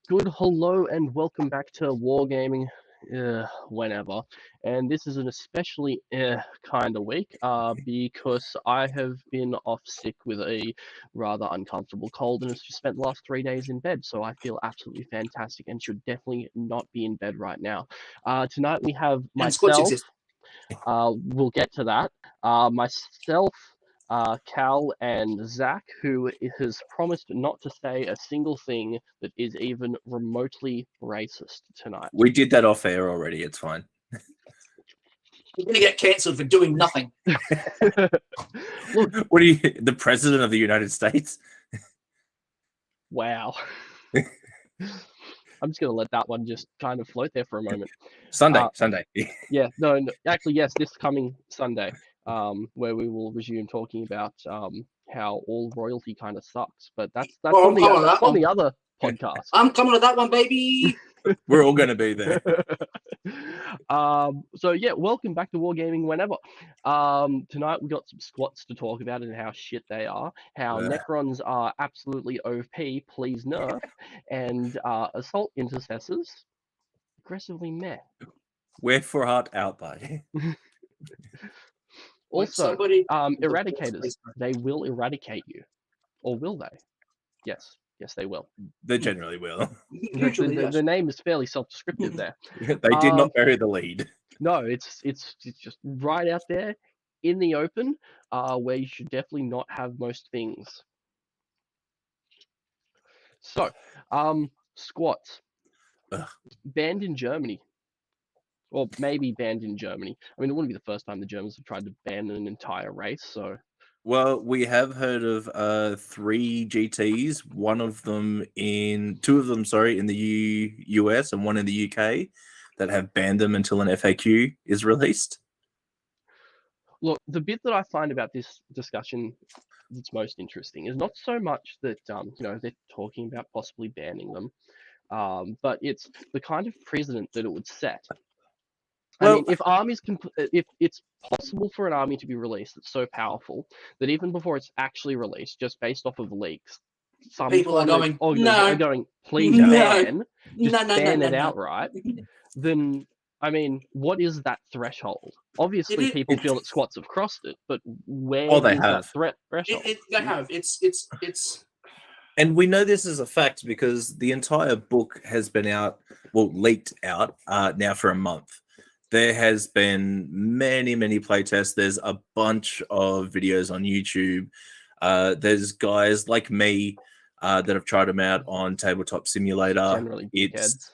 Good hello and welcome back to Wargaming Whenever. And this is an especially kind of week because I have been off sick with a rather uncomfortable cold and have spent the last 3 days in bed. So I feel absolutely fantastic and should definitely not be in bed right now. Tonight we have And squats myself. exist. We'll get to that. Myself, Cal, and Zach, who has promised not to say a single thing that is even remotely racist tonight. We did that off air already. It's fine. We're going to get cancelled for doing nothing. Look, What are you, the president of the United States? wow. I'm just going to let that one just kind of float there for a moment. Sunday. Yeah, no, actually, yes, this coming Sunday, where we will resume talking about how all royalty kind of sucks. But that's Oh, on the other podcast. I'm coming to that one, baby. We're all going to be there. So yeah, welcome back to Wargaming Whenever. Tonight we got some squats to talk about and how shit they are, how Necrons are absolutely OP, please nerf, and assault intercessors aggressively meh. Wherefore art out by. Also, eradicators, they will eradicate you. Or will they? Yes, they will. They generally will. Usually, yes. The name is fairly self-descriptive there. They did not bury the lead. No, it's just right out there in the open, where you should definitely not have most things. So, squats. Ugh. Banned in Germany. Or maybe banned in Germany. I mean, it wouldn't be the first time the Germans have tried to ban an entire race, so... Well, we have heard of 3 GTs, two of them, in the US and one in the UK that have banned them until an FAQ is released. Look, the bit that I find about this discussion that's most interesting is not so much that they're talking about possibly banning them, but it's the kind of precedent that it would set. Well, I mean, if it's possible for an army to be released that's so powerful that even before it's actually released, just based off of leaks, some people are going, please ban, ban it no. outright, then, I mean, what is that threshold? Obviously, people feel that squats have crossed it, but where is that threshold? They have. It's... And we know this is a fact because the entire book has been leaked out now for a month. There has been many playtests. There's a bunch of videos on YouTube. There's guys like me that have tried them out on Tabletop Simulator. Generally dickheads.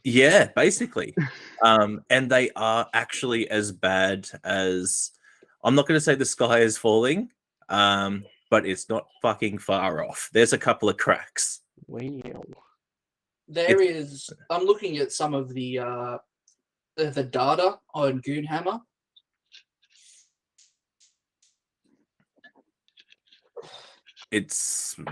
Yeah, basically. And they are actually as bad as... I'm not going to say the sky is falling, but it's not fucking far off. There's a couple of cracks. Wow. I'm looking at some of the data on Goonhammer. It's so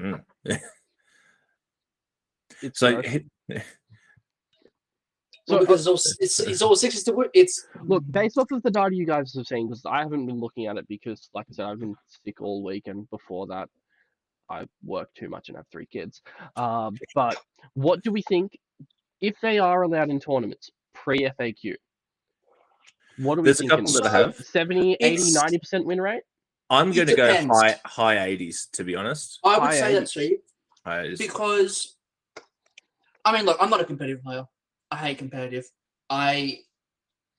because it's all 60 to it's look, based off of the data you guys have seen, because I haven't been looking at it because, like I said, I've been sick all week, and before that, I work too much and have 3 kids. But what do we think if they are allowed in tournaments pre-FAQ? What are we thinking? There's a couple that have 70, 80, 90% win rate? I'm going to go high 80s, to be honest. I would say that, Steve. High 80s. Because, I mean, look, I'm not a competitive player. I hate competitive. I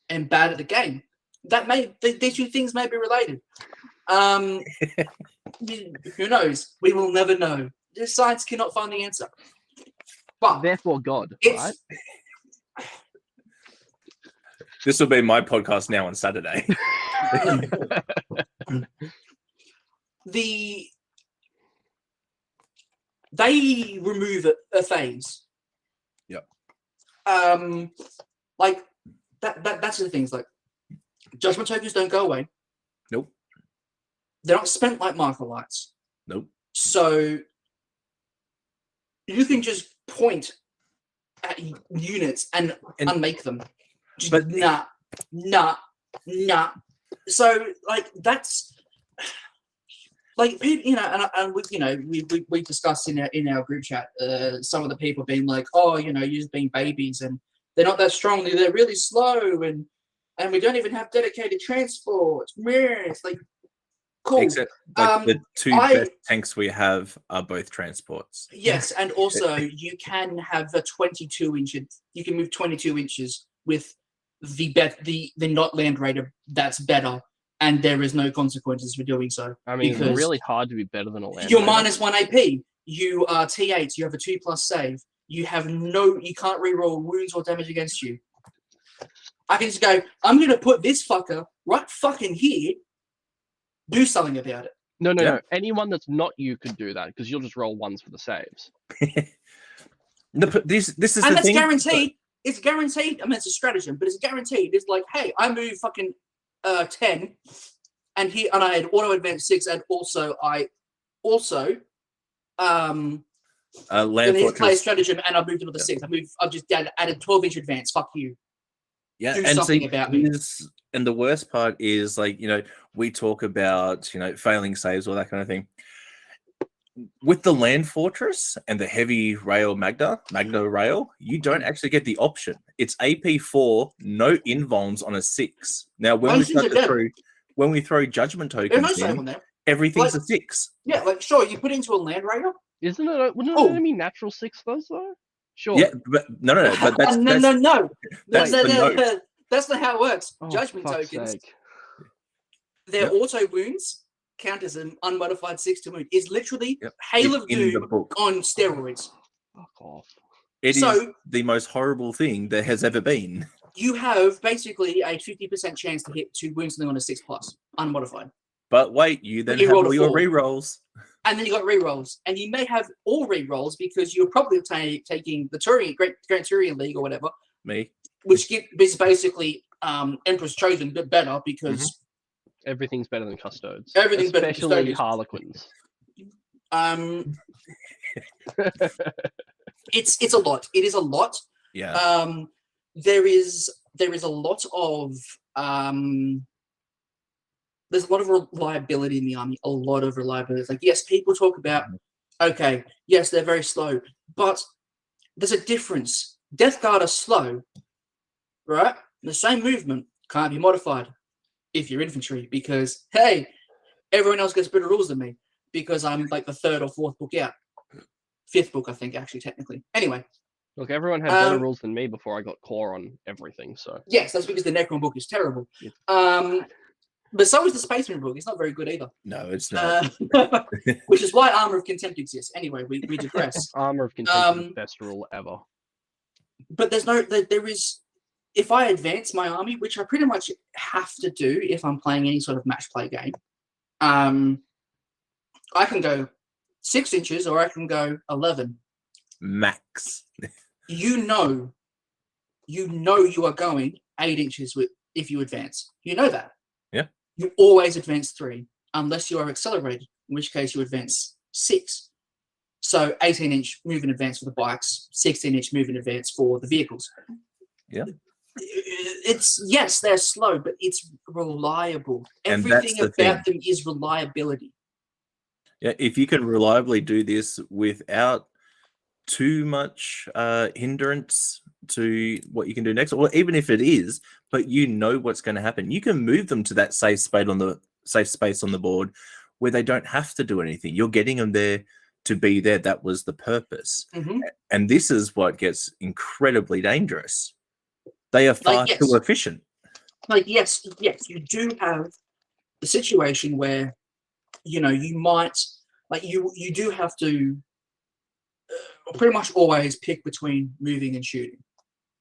am bad at the game. These two things may be related. Who knows? We will never know. The science cannot find the answer. But therefore, God, right? This will be my podcast now on Saturday. They remove a phase. Yep. Like that's the things. Like judgment tokens don't go away. Nope. They're not spent like microlights. Nope. So you can just point at units and unmake them. But nah. So like that's like and we discussed in our group chat some of the people being like, oh, you've been babies and they're not that strong, they're really slow, and we don't even have dedicated transport. It's like, cool. Except the two best tanks we have are both transports. Yes, and also you can have a 22 inch. You can move 22 inches with the not land raider. That's better, and there is no consequences for doing so. I mean, it's really hard to be better than a land you're raider. -1 AP. You are T8. You have a 2+ save. You can't reroll wounds or damage against you. I can just go, I'm going to put this fucker right fucking here, do something about it. No. Anyone that's not you could do that because you'll just roll ones for the saves. No, but this is and the that's thing. Guaranteed. It's guaranteed. I mean, it's a stratagem, but it's guaranteed. It's like, hey, I move fucking 10, and I had auto advance 6, and I Land Fortress play a Fortress. stratagem, and I moved another 6. I've just added 12-inch advance. Fuck you. Yeah, Do and something about me. And the worst part is, like, we talk about, failing saves, all that kind of thing. With the Land Fortress and the heavy rail Magna rail, you don't actually get the option. It's AP4, no invulns on a 6. Now, when we throw judgment tokens in, everything's a 6. Yeah, like, sure, you put into a Land Raider. Wouldn't it be natural 6 though? Sure. Yeah, but no. But that's no. That's That's not how it works. Oh, Judgment fuck's tokens. sake. Their auto wounds count as an unmodified 6 to wound. Is literally Hail of Doom on steroids. Fuck off. It is the most horrible thing there has ever been. You have basically a 50% chance to hit 2 wounds on a 6+, unmodified. But wait, you then have all your rerolls. And then you got rerolls. And you may have all rerolls because you're probably taking the Grand Turian League or whatever. Me. Which is basically Emperor's Chosen, but better because everything's better than Custodes. Everything's better than Especially Harlequins. It's a lot. It is a lot. Yeah. There is a lot of there's a lot of reliability in the army. A lot of reliability. It's like, yes, people talk about, okay, yes, they're very slow, but there's a difference. Death Guard are slow, right? The same movement can't be modified if you're infantry because, hey, everyone else gets better rules than me because I'm like the 3rd or 4th book out. 5th book, I think, actually, technically. Anyway. Look, everyone had better rules than me before I got core on everything, so. Yes, that's because the Necron book is terrible. But so is the Spaceman book. It's not very good either. No, it's not. Which is why Armor of Contempt exists. Anyway, we digress. Armor of Contempt is the best rule ever. But there is, if I advance my army, which I pretty much have to do if I'm playing any sort of match play game, I can go 6 inches or I can go 11. Max. You know you are going 8 inches if you advance. You know that. Yeah. You always advance 3 unless you are accelerated, in which case you advance 6. So 18-inch move in advance for the bikes, 16-inch move in advance for the vehicles. Yeah. Yes, they're slow, but it's reliable. Everything about them is reliability. Yeah, if you can reliably do this without too much hindrance to what you can do next, or even if it is, but you know what's going to happen, you can move them to that safe space on the board where they don't have to do anything. You're getting them there to be there. That was the purpose. And this is what gets incredibly dangerous. They are far too efficient. Like, yes, you do have the situation where, you might, like, you do have to pretty much always pick between moving and shooting.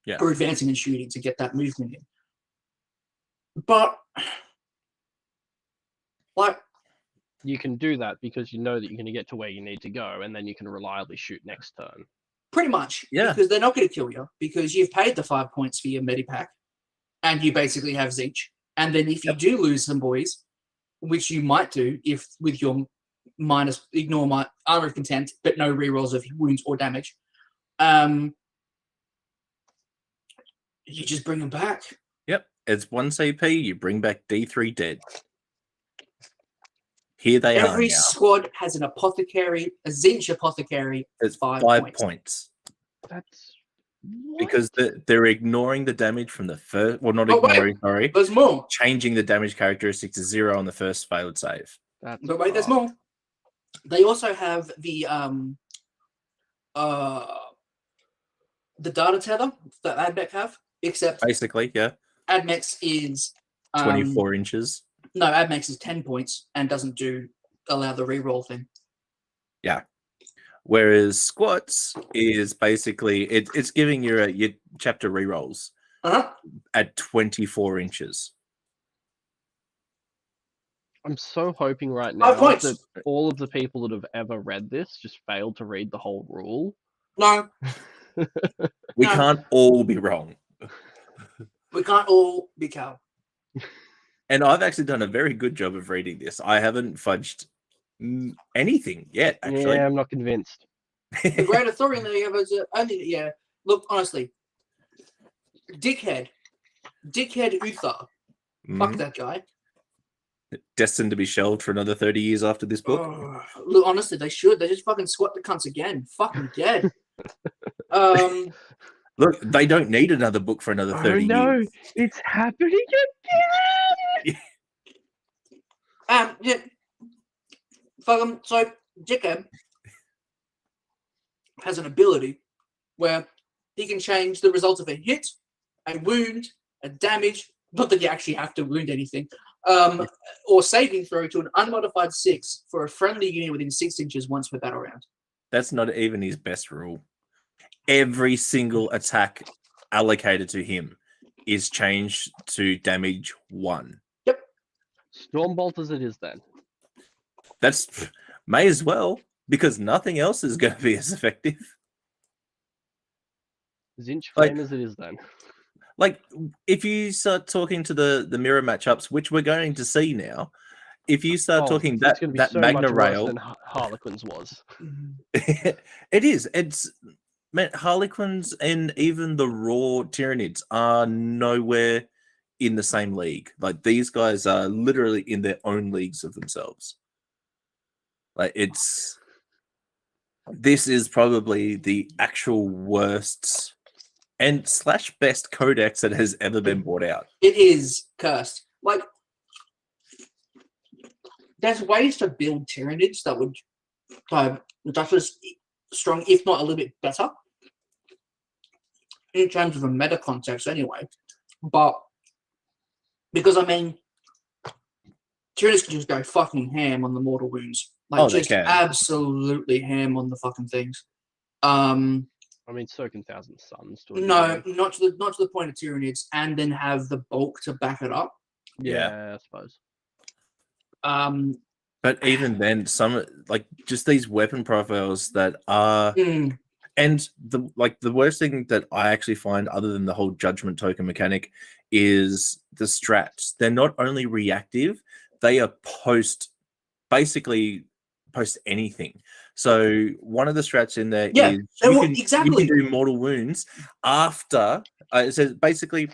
Yeah. Or advancing and shooting to get that movement in. But, like, you can do that because you know that you're going to get to where you need to go, and then you can reliably shoot next turn. Pretty much. Yeah. Because they're not going to kill you, because you've paid the 5 points for your medipack, and you basically have Zeech. And then if you do lose some boys, which you might do if with your ignore my Armor of Contempt, but no rerolls of wounds or damage, you just bring them back. Yep. It's 1 CP, you bring back D3 dead. Here they are Every now. squad has an apothecary, a Zinch apothecary. It's 5 points. That's Because they're ignoring the damage from the first. Well, not Oh, wait. ignoring, sorry. There's more. Changing the damage characteristic to 0 on the first failed save. That's But wait, there's fucked. more. They also have the data tether that AdMech have, except Basically, yeah. AdMech is 24 inches. No, AdMech is 10 points and doesn't allow the reroll thing. Yeah. Whereas squats is basically it's giving your chapter rerolls at 24 inches. I'm so hoping right 5 now points. that all of the people that have ever read this just failed to read the whole rule. No, We No. can't all be wrong. we can't all be Cal. And I've actually done a very good job of reading this. I haven't fudged anything yet, actually. Yeah, I'm not convinced. The great authority in the others, yeah. Look, honestly, dickhead Uther. Fuck that guy. Destined to be shelved for another 30 years after this book. Look, honestly, they should. They just fucking squat the cunts again. Fucking dead. Look, they don't need another book for another 30 years. It's happening again. Yeah. Fucking so dickhead has an ability where he can change the result of a hit, a wound, a damage. Not that you actually have to wound anything. Or saving throw to an unmodified 6 for a friendly unit within 6 inches once per battle round. That's not even his best rule. Every single attack allocated to him is changed to damage 1. Yep. Stormbolt as it is then. That's may as well, because nothing else is going to be as effective. Zinch Flame as it is then. Like, if you start talking to the mirror matchups, which we're going to see now, if you start talking that so Magna much Rail, worse than Harlequin's was. it is. It's man, Harlequins and even the raw Tyranids are nowhere in the same league. Like, these guys are literally in their own leagues of themselves. Like, this is probably the actual worst and / best codex that has ever been brought out. It is cursed. Like, there's ways to build Tyranids that would just as strong, if not a little bit better, in terms of a meta context anyway. But, because, I mean, Tyranids can just go fucking ham on the mortal wounds. Like, just absolutely ham on the fucking things. I mean, so can Thousand Suns. No, not to the point of Tyranids, and then have the bulk to back it up. Yeah, I suppose. But even then, some like just these weapon profiles that are, and the worst thing that I actually find, other than the whole judgment token mechanic, is the strats. They're not only reactive; they are basically post anything. So one of the strats in there is you can do mortal wounds after. It says basically,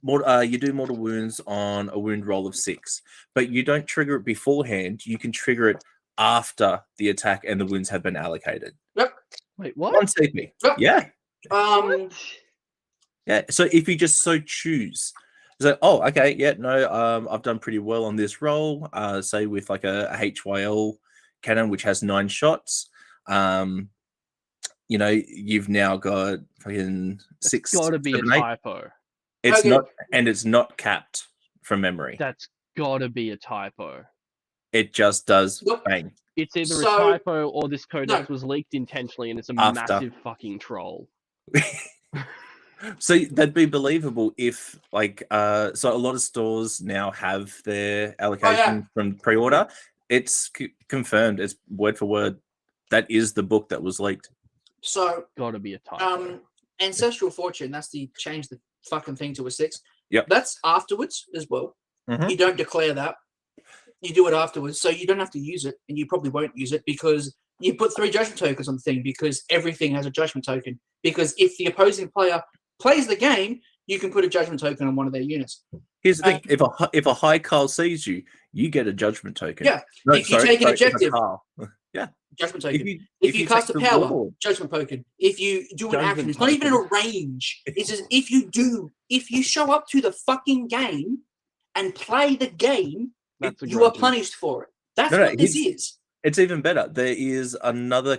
you do mortal wounds on a wound roll of 6, but you don't trigger it beforehand. You can trigger it after the attack and the wounds have been allocated. Yep. Wait, what? 1 CP. Yep. Yeah. Yeah. So if you just so choose. So, okay, yeah, no, I've done pretty well on this roll. Say with like a HYL cannon, which has 9 shots. You've now got fucking 6. It's got to be a typo. It's not, and it's not capped from memory. That's got to be a typo. It just does bang. It's either a typo or this codex was leaked intentionally, and it's a massive fucking troll. So that'd be believable if, like, so a lot of stores now have their allocation from pre-order. It's confirmed. It's word for word. That is the book that was leaked. So gotta be a typo. Ancestral Fortune. That's the change the fucking thing to a 6. Yep. That's afterwards as well. Mm-hmm. You don't declare that. You do it afterwards, so you don't have to use it, and you probably won't use it because you put 3 judgment tokens on the thing because everything has a judgment token. Because if the opposing player plays the game, you can put a judgment token on one of their units. Here's the thing: if a high Carl sees you, you get a judgment token. Yeah. No, If you take an objective, yeah, judgment token. If If you you cast a take the power, reward. judgment token. If you do an Judgment action, it's not even a token. range. It's just if you show up to the fucking game and play the game, That's a you are grudge. punished for it. That's No, what this is. It's even better. There is another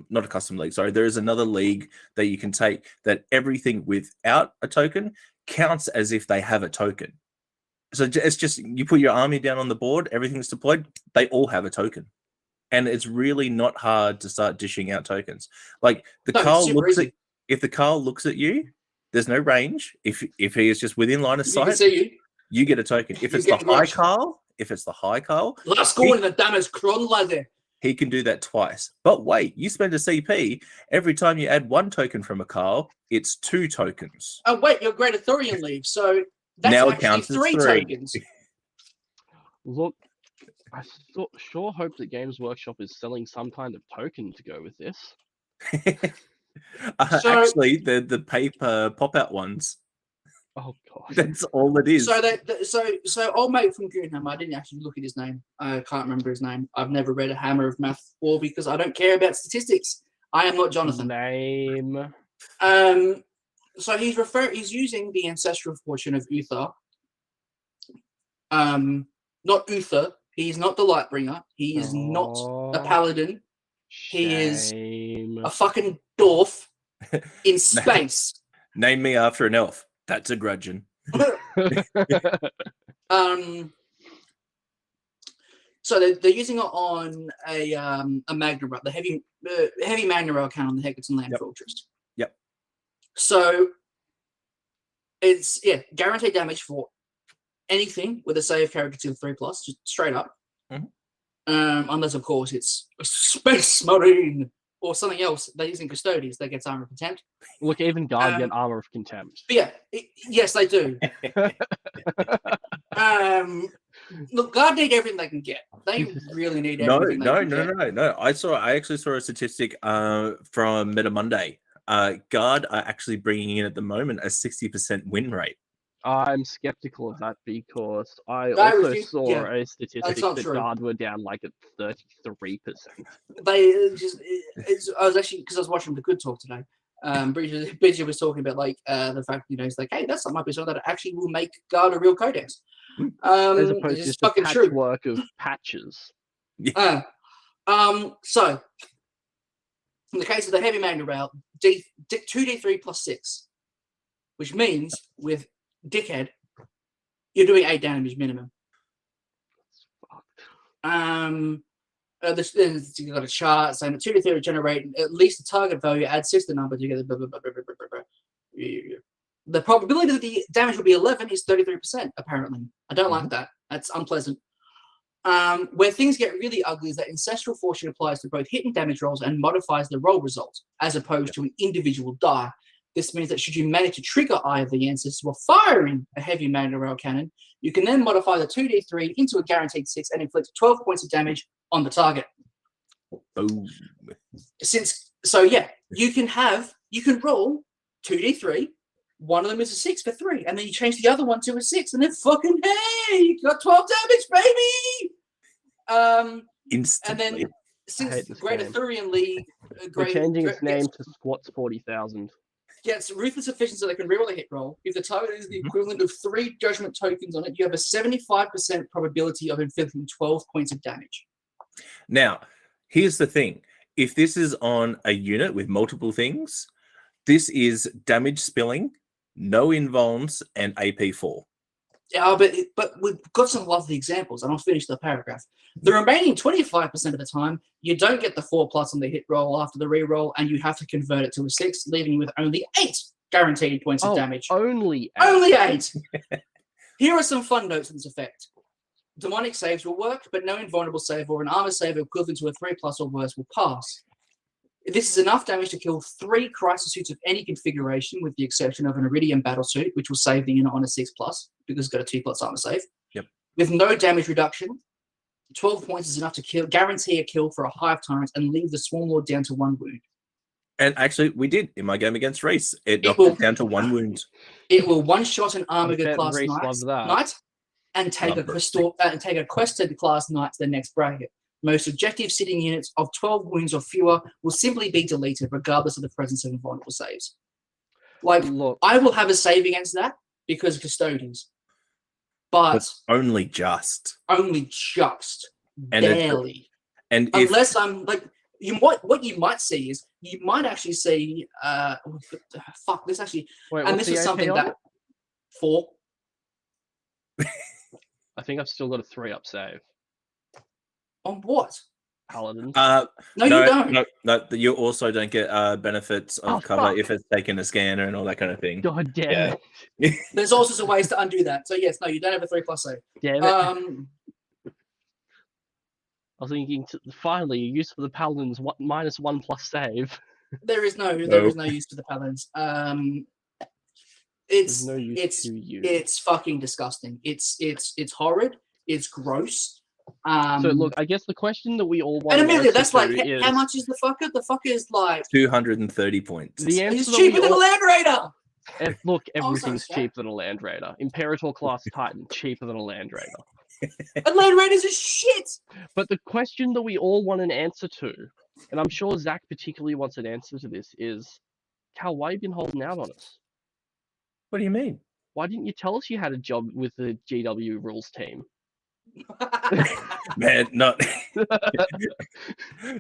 not a custom league. Sorry, there is another league that you can take that everything without a token counts as if they have a token. So it's just you put your army down on the board, everything's deployed. They all have a token, and it's really not hard to start dishing out tokens. Like the Carl looks at if the Carl looks at you, there's no range. If he is just within line of sight, can see you get a token. If it's the high Carl. If it's the high Carl, last score in the damage cron ladder. He can do that twice. But wait, you spend a CP every time you add one token from a Carl, it's 2 tokens. Oh wait, you're Great Arthurian League, so that's Now it actually counts as 3 3. tokens. Look, I sure hope that Games Workshop is selling some kind of token to go with this. Actually, the paper pop-out ones. Oh god, That's all it is. So old mate from Goonhammer, I didn't actually look at his name. I can't remember his name. I've never read a Hammer of Math 4 because I don't care about statistics. I am not Jonathan. Name. So he's using the ancestral fortune of Uther. Not Uther. He's not the Lightbringer. He is not a paladin. He is a fucking dwarf in space. Name me after an elf. That's a grudgeon. So they're using it on a Magna Rail, the heavy Magna Rail count on the Hectorton Land Fortress. Yep. So it's guaranteed damage for anything with a save character to 3+, just straight up. Mm-hmm. Unless of course it's a Space Marine or something else. They're using Custodians that gets Armor of Contempt. Look, even Guard get Armor of Contempt. But yes, they do. Look, Guard need everything they can get. They really need everything they can get. No. I actually saw a statistic from Meta Monday. Guard are actually bringing in at the moment a 60% win rate. I'm skeptical of that because I also saw a statistic that Guard were down like at 33%. I was actually, because I was watching the Good Talk today. Bridget was talking about like the fact, he's like, hey, that's might be something that actually will make Guard a real codex. As opposed to just a patchwork of patches. So in the case of the heavy Magna Rail, 2d3 plus 6, which means with Dickhead, you're doing 8 damage minimum. You've got a chart saying that 2d3 will generate at least the target value, add 6 to the number together. Blah, blah, blah, blah, blah, blah, blah. The probability that the damage will be 11 is 33%, apparently. I don't like that. That's unpleasant. Where things get really ugly is that Ancestral Fortune applies to both hit and damage rolls and modifies the roll result, as opposed to an individual die. This means that should you manage to trigger Eye of the Ancestors while firing a heavy Magna Rail cannon, you can then modify the 2d3 into a guaranteed 6 and inflict 12 points of damage on the target. Boom. You can roll 2d3, one of them is a 6 for 3, and then you change the other one to a 6, and then fucking hey, you got 12 damage, baby! Instantly. And then since Great Arthurian League, We're changing its name to Squats 40,000. Gets ruthless efficiency so they can reroll a hit roll. If the target is the equivalent of 3 judgment tokens on it, you have a 75% probability of inflicting 12 points of damage. Now, here's the thing. If this is on a unit with multiple things, this is damage spilling, no invulns, and AP4. Yeah, but we've got some lovely examples, and I'll finish the paragraph. The remaining 25% of the time, you don't get the 4+ on the hit roll after the reroll, and you have to convert it to a 6, leaving you with only 8 guaranteed points of damage. Only 8? Only 8! Here are some fun notes on this effect. Demonic saves will work, but no invulnerable save or an armor save equivalent to a 3+ or worse will pass. This is enough damage to kill 3 crisis suits of any configuration, with the exception of an Iridium battlesuit, which will save the unit on a 6+, because it's got a 2+ armor save. Yep. With no damage reduction, 12 points is enough to guarantee a kill for a hive tyrant and leave the Swarm Lord down to 1 wound. And actually, we did in my game against Reese. It knocked will- it down to 1 wound. It will one-shot an I Armiger bet class Reese loved that. knight and take Loved a quested class knight to the next bracket. Most objective sitting units of 12 wounds or fewer will simply be deleted, regardless of the presence of invulnerable saves. Like, Look, I will have a save against that because of custodians, but Only just. only just And barely. And if Unless I'm like, what you might see is you might actually see fuck this actually, wait, and what's this is the something AP on that it? 4. I think I've still got a 3-up save. On what? Paladins. No, you don't. No, you also don't get benefits of Oh, cover fuck. if it's taken a scanner and all that kind of thing. God damn Yeah. it. There's all sorts of ways to undo that. So yes, no, you don't have a 3+ save. Damn it. Um, I was thinking, finally, a use for the Paladins, -1+ save. there is no Nope. use for the paladins. There's It's no use it's to you. it's fucking disgusting. It's horrid. It's gross. So look, I guess the question that we all want and to Amelia, answer that's like to is how much is the fucker? The fucker is like 230 points. the answer it's that cheaper we than a all, Land Raider. look, Oh, sorry, everything's Scott. cheaper than a Land Raider. Imperator class Titan, cheaper than a Land Raider. And Land Raiders is shit. But the question that we all want an answer to, and I'm sure Zach particularly wants an answer to this, is Cal, why have you been holding out on us? What do you mean? Why didn't you tell us you had a job with the GW rules team? Man, not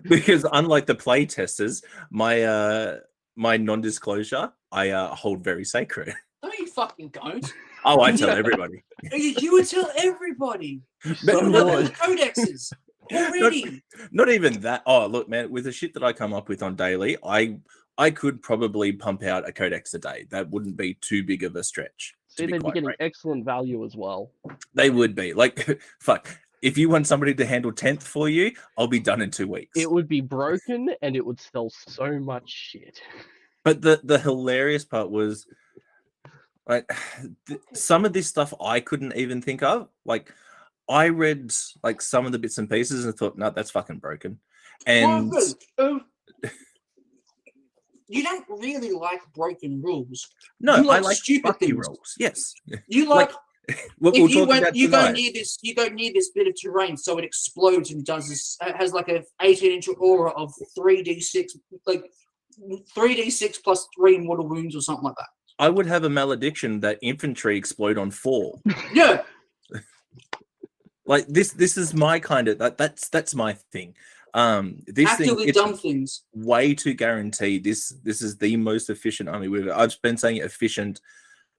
because unlike the play testers, my my non-disclosure I hold very sacred. No, you fucking don't. Oh, I tell everybody. You would tell everybody. But So You not- know would. the codexes already. Not even that. Oh, look, man, with the shit that I come up with on daily, I could probably pump out a codex a day. That wouldn't be too big of a stretch. See, To be they'd be quite getting frank. excellent value as well. They would be like, fuck. If you want somebody to handle 10th for you, I'll be done in 2 weeks. It would be broken and it would sell so much shit. But the hilarious part was, like, some of this stuff I couldn't even think of. Like, I read like some of the bits and pieces and thought, no, that's fucking broken. And You don't really like broken rules. no, you I like like stupid fucky things. rules. Yes. You like What if we'll you talk went, about you go tonight. near this, bit of terrain, so it explodes and does this. It has like a 18-inch aura of 3d6, like 3d6 plus 3 mortal wounds or something like that. I would have a malediction that infantry explode on 4. Yeah, Like this is my kind of that's my thing. This actively thing, it's dumb things. way too guaranteed. This is the most efficient army we've. I've been saying efficient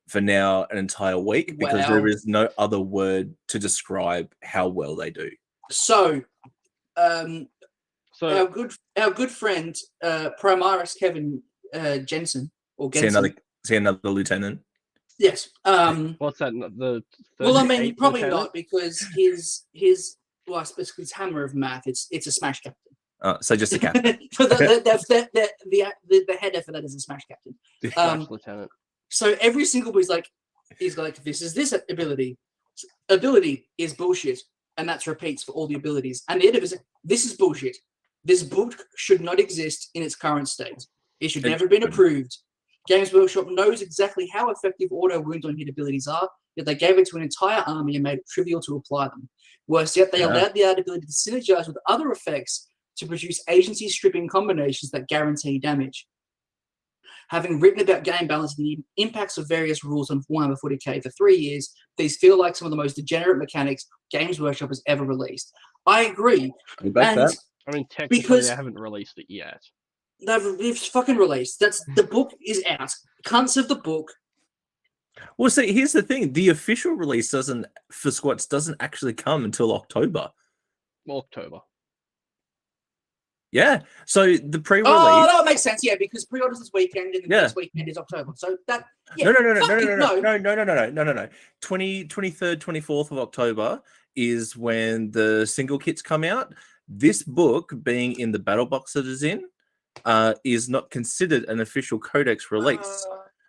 for now an entire week because Wow. there is no other word to describe how well they do. So, So our good friend Primaris Kevin Jensen or See Gensen. another lieutenant. Yes. what's that? The Well, I mean, 38th probably lieutenant? not because his well, I suppose his hammer of math. It's a smash captain. So just a captain. the header for that is a smash captain. Slash lieutenant. So every single he's like, this is this ability. Ability is bullshit, and that's repeats for all the abilities. And the end of it is, this is bullshit. This book should not exist in its current state. It should never have been approved. Games Workshop knows exactly how effective auto wounds on hit abilities are, yet they gave it to an entire army and made it trivial to apply them. Worse yet, they allowed the ability to synergize with other effects to produce agency stripping combinations that guarantee damage. Having written about game balance and the impacts of various rules on Warhammer 40k for 3 years, these feel like some of the most degenerate mechanics Games Workshop has ever released. I agree. You back And that? I mean, technically, because- they haven't released it yet. they've fucking released. The book is out. Cunts of the book. Well, see, here's the thing: the official release for squats doesn't actually come until October. October. Yeah, so the pre-release. Oh, that makes sense. Yeah, because pre-orders this weekend and the Yeah. next weekend is October. So that. Yeah, No. 23rd, 24th of October is when the single kits come out. This book, being in the battle box that is in, is not considered an official codex release.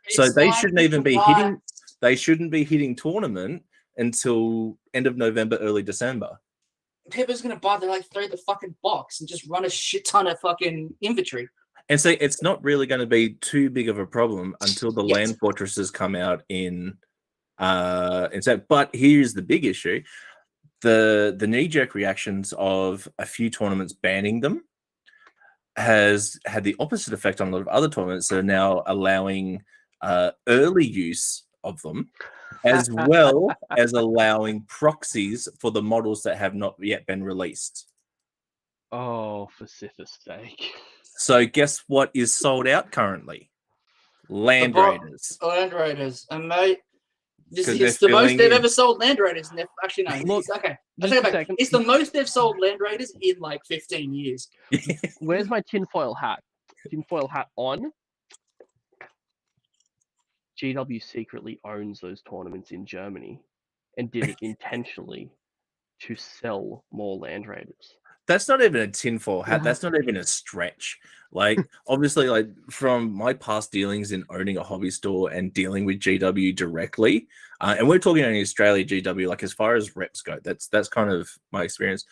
So it's they like shouldn't even be July. hitting. They shouldn't be hitting tournament until end of November, early December. People's gonna buy the throw the fucking box and just run a shit ton of fucking inventory. And see, it's not really going to be too big of a problem until the Yes. land fortresses come out in but here's the big issue. The knee-jerk reactions of a few tournaments banning them has had the opposite effect on a lot of other tournaments that are now allowing early use of them, as well as allowing proxies for the models that have not yet been released. Oh, for Sith's sake. So guess what is sold out currently? Land Raiders. Land Raiders. And mate, this 'Cause is they're the most filling they've in. ever sold Land Raiders. And actually, no. Look, Okay. I just take it a back. second. It's the most they've sold Land Raiders in like 15 years. Where's my tinfoil hat? Tinfoil hat on. GW secretly owns those tournaments in Germany and did it intentionally to sell more Land Raiders. That's not even a tinfoil hat. That's not even a stretch. Like, obviously, like from my past dealings in owning a hobby store and dealing with GW directly, and we're talking only Australia GW, like as far as reps go, that's kind of my experience.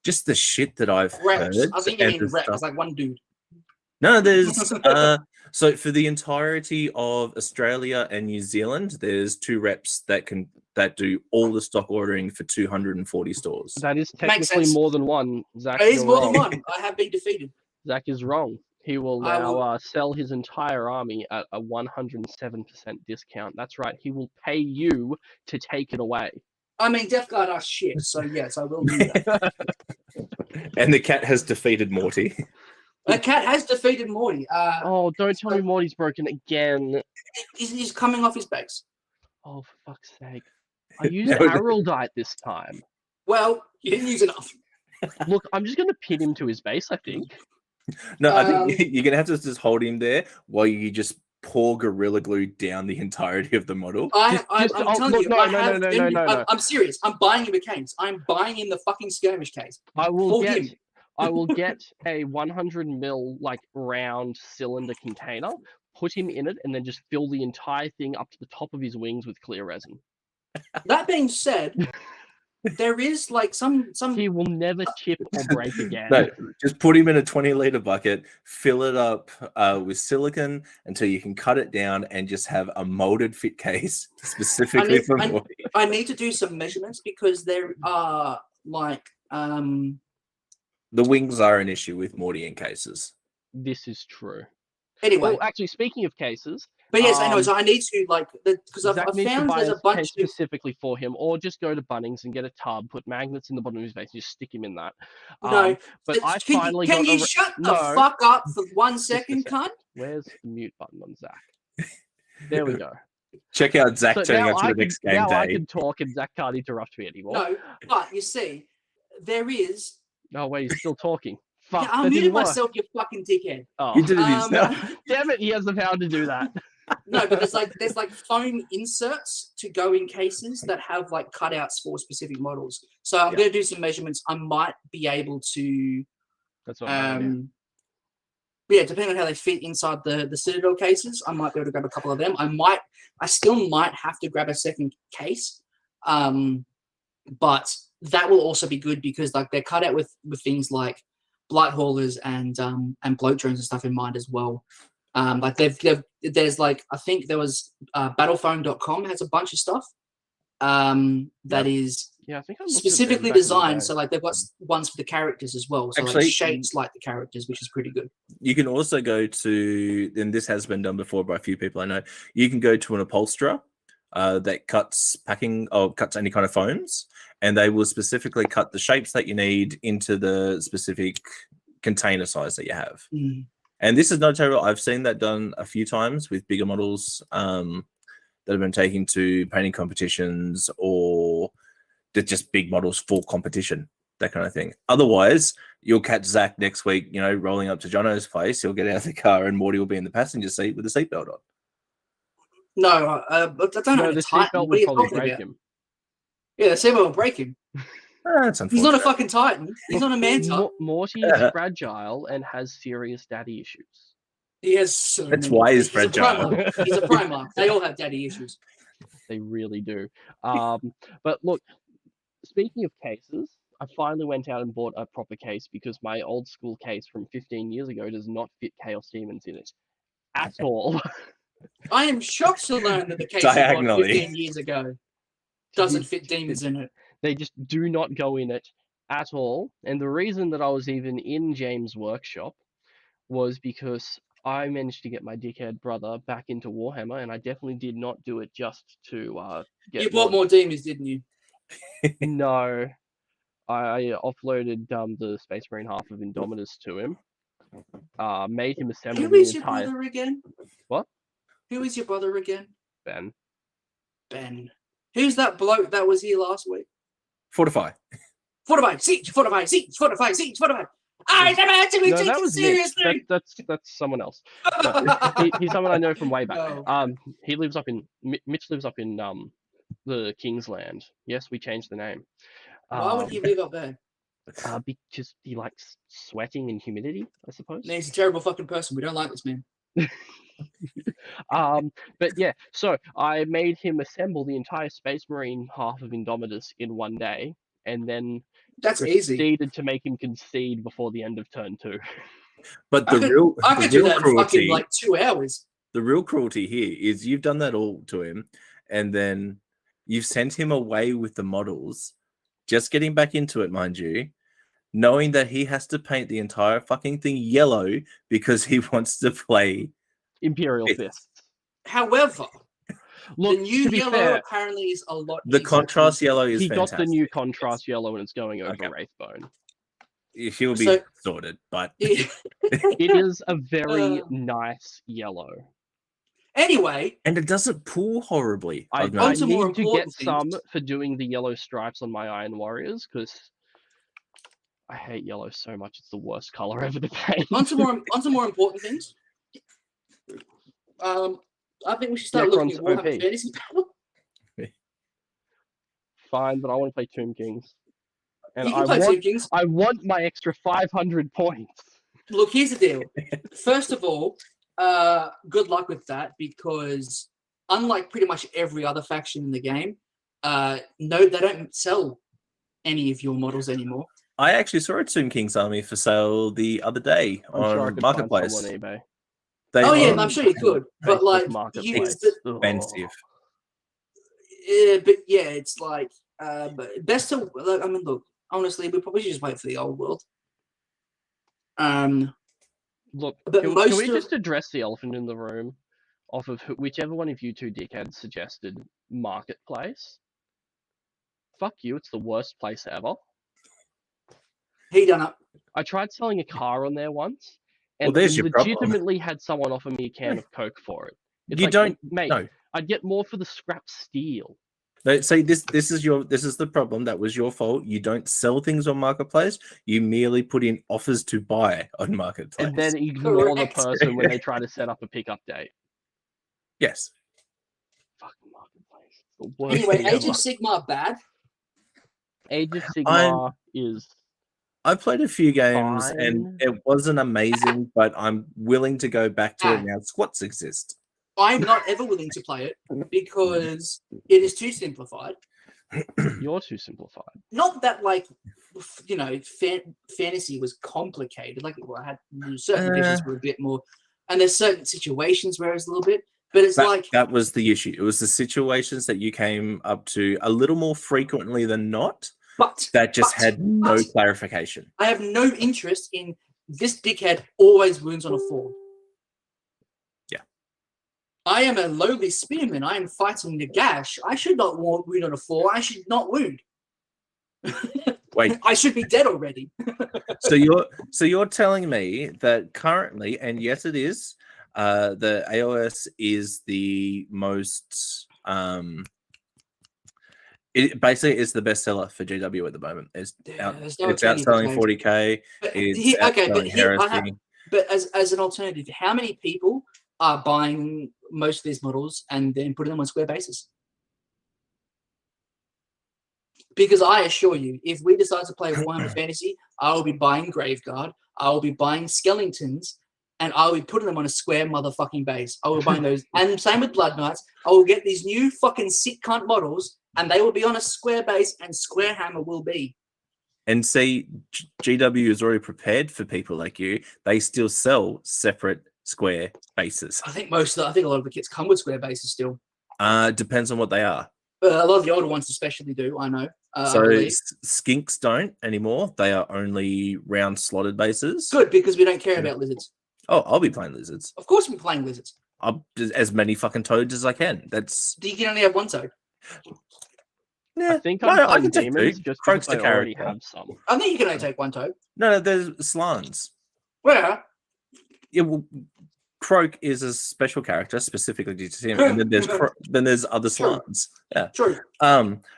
Just the shit that I've Reps. heard. I think you and mean the reps. stuff- It's like one dude. No, there's so for the entirety of Australia and New Zealand, there's 2 reps that do all the stock ordering for 240 stores. That is technically sense. more than one. Zach, It is you're more wrong. than one. I have been defeated. Zach is wrong. He will I now will- sell his entire army at a 107% discount. That's right. He will pay you to take it away. I mean, Death Guard are shit, so yes, I will do that. And the cat has defeated Morty. A cat has defeated Morty. Oh, don't tell me Morty's broken again. He's coming off his base. Oh, for fuck's sake. I used No, Araldite this time. Well, you didn't use enough. Look, I'm just going to pin him to his base, I think. No, I think you're gonna have to just hold him there while you just pour Gorilla Glue down the entirety of the model. I'm oh, telling look, you, no, I no, have no, him- no, no. I'm serious. I'm buying him a case. I'm buying him the fucking skirmish case. I will For get him. I will get a 100 mil like round cylinder container, put him in it, and then just fill the entire thing up to the top of his wings with clear resin. That being said, there is like some He will never chip or break again. No, just put him in a 20-liter bucket, fill it up with silicon until you can cut it down and just have a molded fit case specifically for Morty. I need to do some measurements because there are like The wings are an issue with Morty in cases. This is true. anyway. Well, actually, speaking of cases, But yes, I know. So I need to like because I've Zach needs to found buy there's a case bunch of specifically for him, or just go to Bunnings and get a tub, put magnets in the bottom of his base, and just stick him in that. no. But I Can finally you, got can you shut the No. fuck up for 1 a second, sec. cunt? Where's the mute button on Zach? There we go. Check out Zach So turning now up to I the can, next game now I day. can talk and Zach can't interrupt me anymore. No, but you see, there is. No, wait, he's still talking. Fuck, Yeah, that I didn't muted work. myself, you fucking dickhead. Oh. You did it yourself. Damn it, he has the power to do that. No, but there's like foam inserts to go in cases that have like cutouts for specific models. So I'm Yeah. gonna do some measurements. I might be able to That's what I'm yeah, depending on how they fit inside the Citadel cases, I might be able to grab a couple of them. I still might have to grab a second case. But that will also be good because like they're cut out with things like blight haulers and bloat drones and stuff in mind as well. Like there's like I think there was battlephone.com has a bunch of stuff that is Yeah, I think I looked at them specifically back in the designed. day. So like they've got ones for the characters as well. So Actually- like shapes like the characters, which is pretty good. You can also go to, and this has been done before by a few people I know, you can go to an upholsterer that cuts cuts any kind of foams, and they will specifically cut the shapes that you need into the specific container size that you have. Mm. And this is not terrible. I've seen that done a few times with bigger models that have been taken to painting competitions or they're just big models for competition, that kind of thing. Otherwise, you'll catch Zach next week, rolling up to Jono's place. He'll get out of the car and Morty will be in the passenger seat with a seatbelt on. No, but I don't know. No, how the to tighten. seatbelt What are would you probably talking break about? him. Yeah, the seatbelt will break him. That's He's not a unfortunate. fucking Titan. He's not a Manta. Morty is fragile and has serious daddy issues. He has so That's many. why he's a fragile. Primarch. He's a Primarch. They all have daddy issues. They really do. But look, speaking of cases, I finally went out and bought a proper case because my old school case from 15 years ago does not fit Chaos Demons in it at all. I am shocked to learn that the case you bought Diagonally. 15 years ago doesn't fit demons in it. They just do not go in it at all. And the reason that I was even in James' workshop was because I managed to get my dickhead brother back into Warhammer, and I definitely did not do it just to get You bought more demons, didn't you? No, I offloaded the Space Marine half of Indomitus to him. Made him assemble Who the is your entire brother again? What? Who is your brother again? Ben. Ben. Who's that bloke that was here last week? Fortify. Fortify, siege, fortify, siege, fortify, siege, fortify. I never had to be No, that taken was Mitch. seriously. That's someone else. No, he's someone I know from way back. No. He lives up in Mitch lives up in the Kingsland. Yes, we changed the name. Why would he live up there? Because he likes sweating and humidity, I suppose. No, he's a terrible fucking person. We don't like this man. But yeah, so I made him assemble the entire Space Marine half of Indomitus in one day, and then That's easy. proceeded to make him concede before the end of turn 2. But I could do that in cruelty, fucking like 2 hours. the real cruelty here is you've done that all to him, and then you've sent him away with the models, just getting back into it, mind you, knowing that he has to paint the entire fucking thing yellow because he wants to play Imperial It- Fists. However, Look, the new to be yellow fair, apparently is a lot the easier contrast to- yellow is he fantastic. got the new contrast yellow and it's going over Okay. Wraithbone. He'll be So- sorted, but It is a very Uh. nice yellow. Anyway, and it doesn't pull horribly. I I've On noticed. to more need to get important some things. for doing the yellow stripes on my Iron Warriors because I hate yellow so much. It's the worst color ever to paint. on to more important things. I think we should start looking at Necron's Warhammer OP. Fantasy Battle. Fine, but I want to play Tomb Kings. And You can play Two Kings. I want my extra 500 points. Look, here's the deal. First of all, good luck with that because unlike pretty much every other faction in the game, no, they don't sell any of your models anymore. I actually saw a Tomb King's army for sale the other day I'm sure I on could Marketplace. find some on eBay. They Oh yeah, are and I'm sure you could, but Facebook like, Marketplace. expensive. but yeah, it's like but best to. Like, I mean, look, honestly, we probably should just wait for the old world. Look, But can most we of- just address the elephant in the room off of whichever one of you two dickheads suggested Marketplace? Fuck you, it's the worst place ever. He done it. I tried selling a car on there once, Well, and there's your problem. legitimately had someone offer me a can of Coke for it. It's You like, don't mate, know. I'd get more for the scrap steel. No, see, this is the problem. That was your fault. You don't sell things on Marketplace. You merely put in offers to buy on Marketplace. And then ignore the Correct. person when they try to set up a pickup date. yes, Fucking Marketplace. It's the worst Anyway, thing Age ever. of Sigmar bad. Age of Sigmar is I played a few games Fine. and it wasn't amazing, but I'm willing to go back to it now. Squats exist. I'm not ever willing to play it because it is too simplified. you're too simplified. Not that like you know, fantasy was complicated. Like I had certain editions were a bit more, and there's certain situations where it's a little bit. But it's like That was the issue. It was the situations that you came up to a little more frequently than not that just had no clarification. I have no interest in this dickhead always wounds on a 4. Yeah. I am a lowly spearman. I am fighting Nagash. I should not wound on a 4. I should not wound. Wait, I should be dead already. so you're telling me that currently, and yes, it is, the AOS is the most it basically is the best seller for GW at the moment. It's There's no it's alternative outselling to 40k. But It's here- okay, but outselling here I have, Heresy. but as an alternative, how many people are buying most of these models and then putting them on square basis? Because I assure you, if we decide to play Warhammer Fantasy, I will be buying Graveguard, I will be buying Skeletons, and I will be putting them on a square motherfucking base. I will buy those. And same with Blood Knights. I will get these new fucking sick cunt models, and they will be on a square base, and Square Hammer will be. And see, GW is already prepared for people like you. They still sell separate square bases. I think a lot of the kits come with square bases still. Depends on what they are. A lot of the older ones especially do, I know. So I believe. skinks don't anymore. They are only round slotted bases. Good, because we don't care about lizards. Oh, I'll be playing lizards. Of course we're playing lizards. As many fucking toads as I can. You can only have one toad. Yeah, I think I'm playing take demons two. just Croak's because the I already character. have some. I think you can only take one toad. No, there's slans. Where? Yeah, well, Croak is a special character specifically to him, and then there's other slans. Yeah, True. But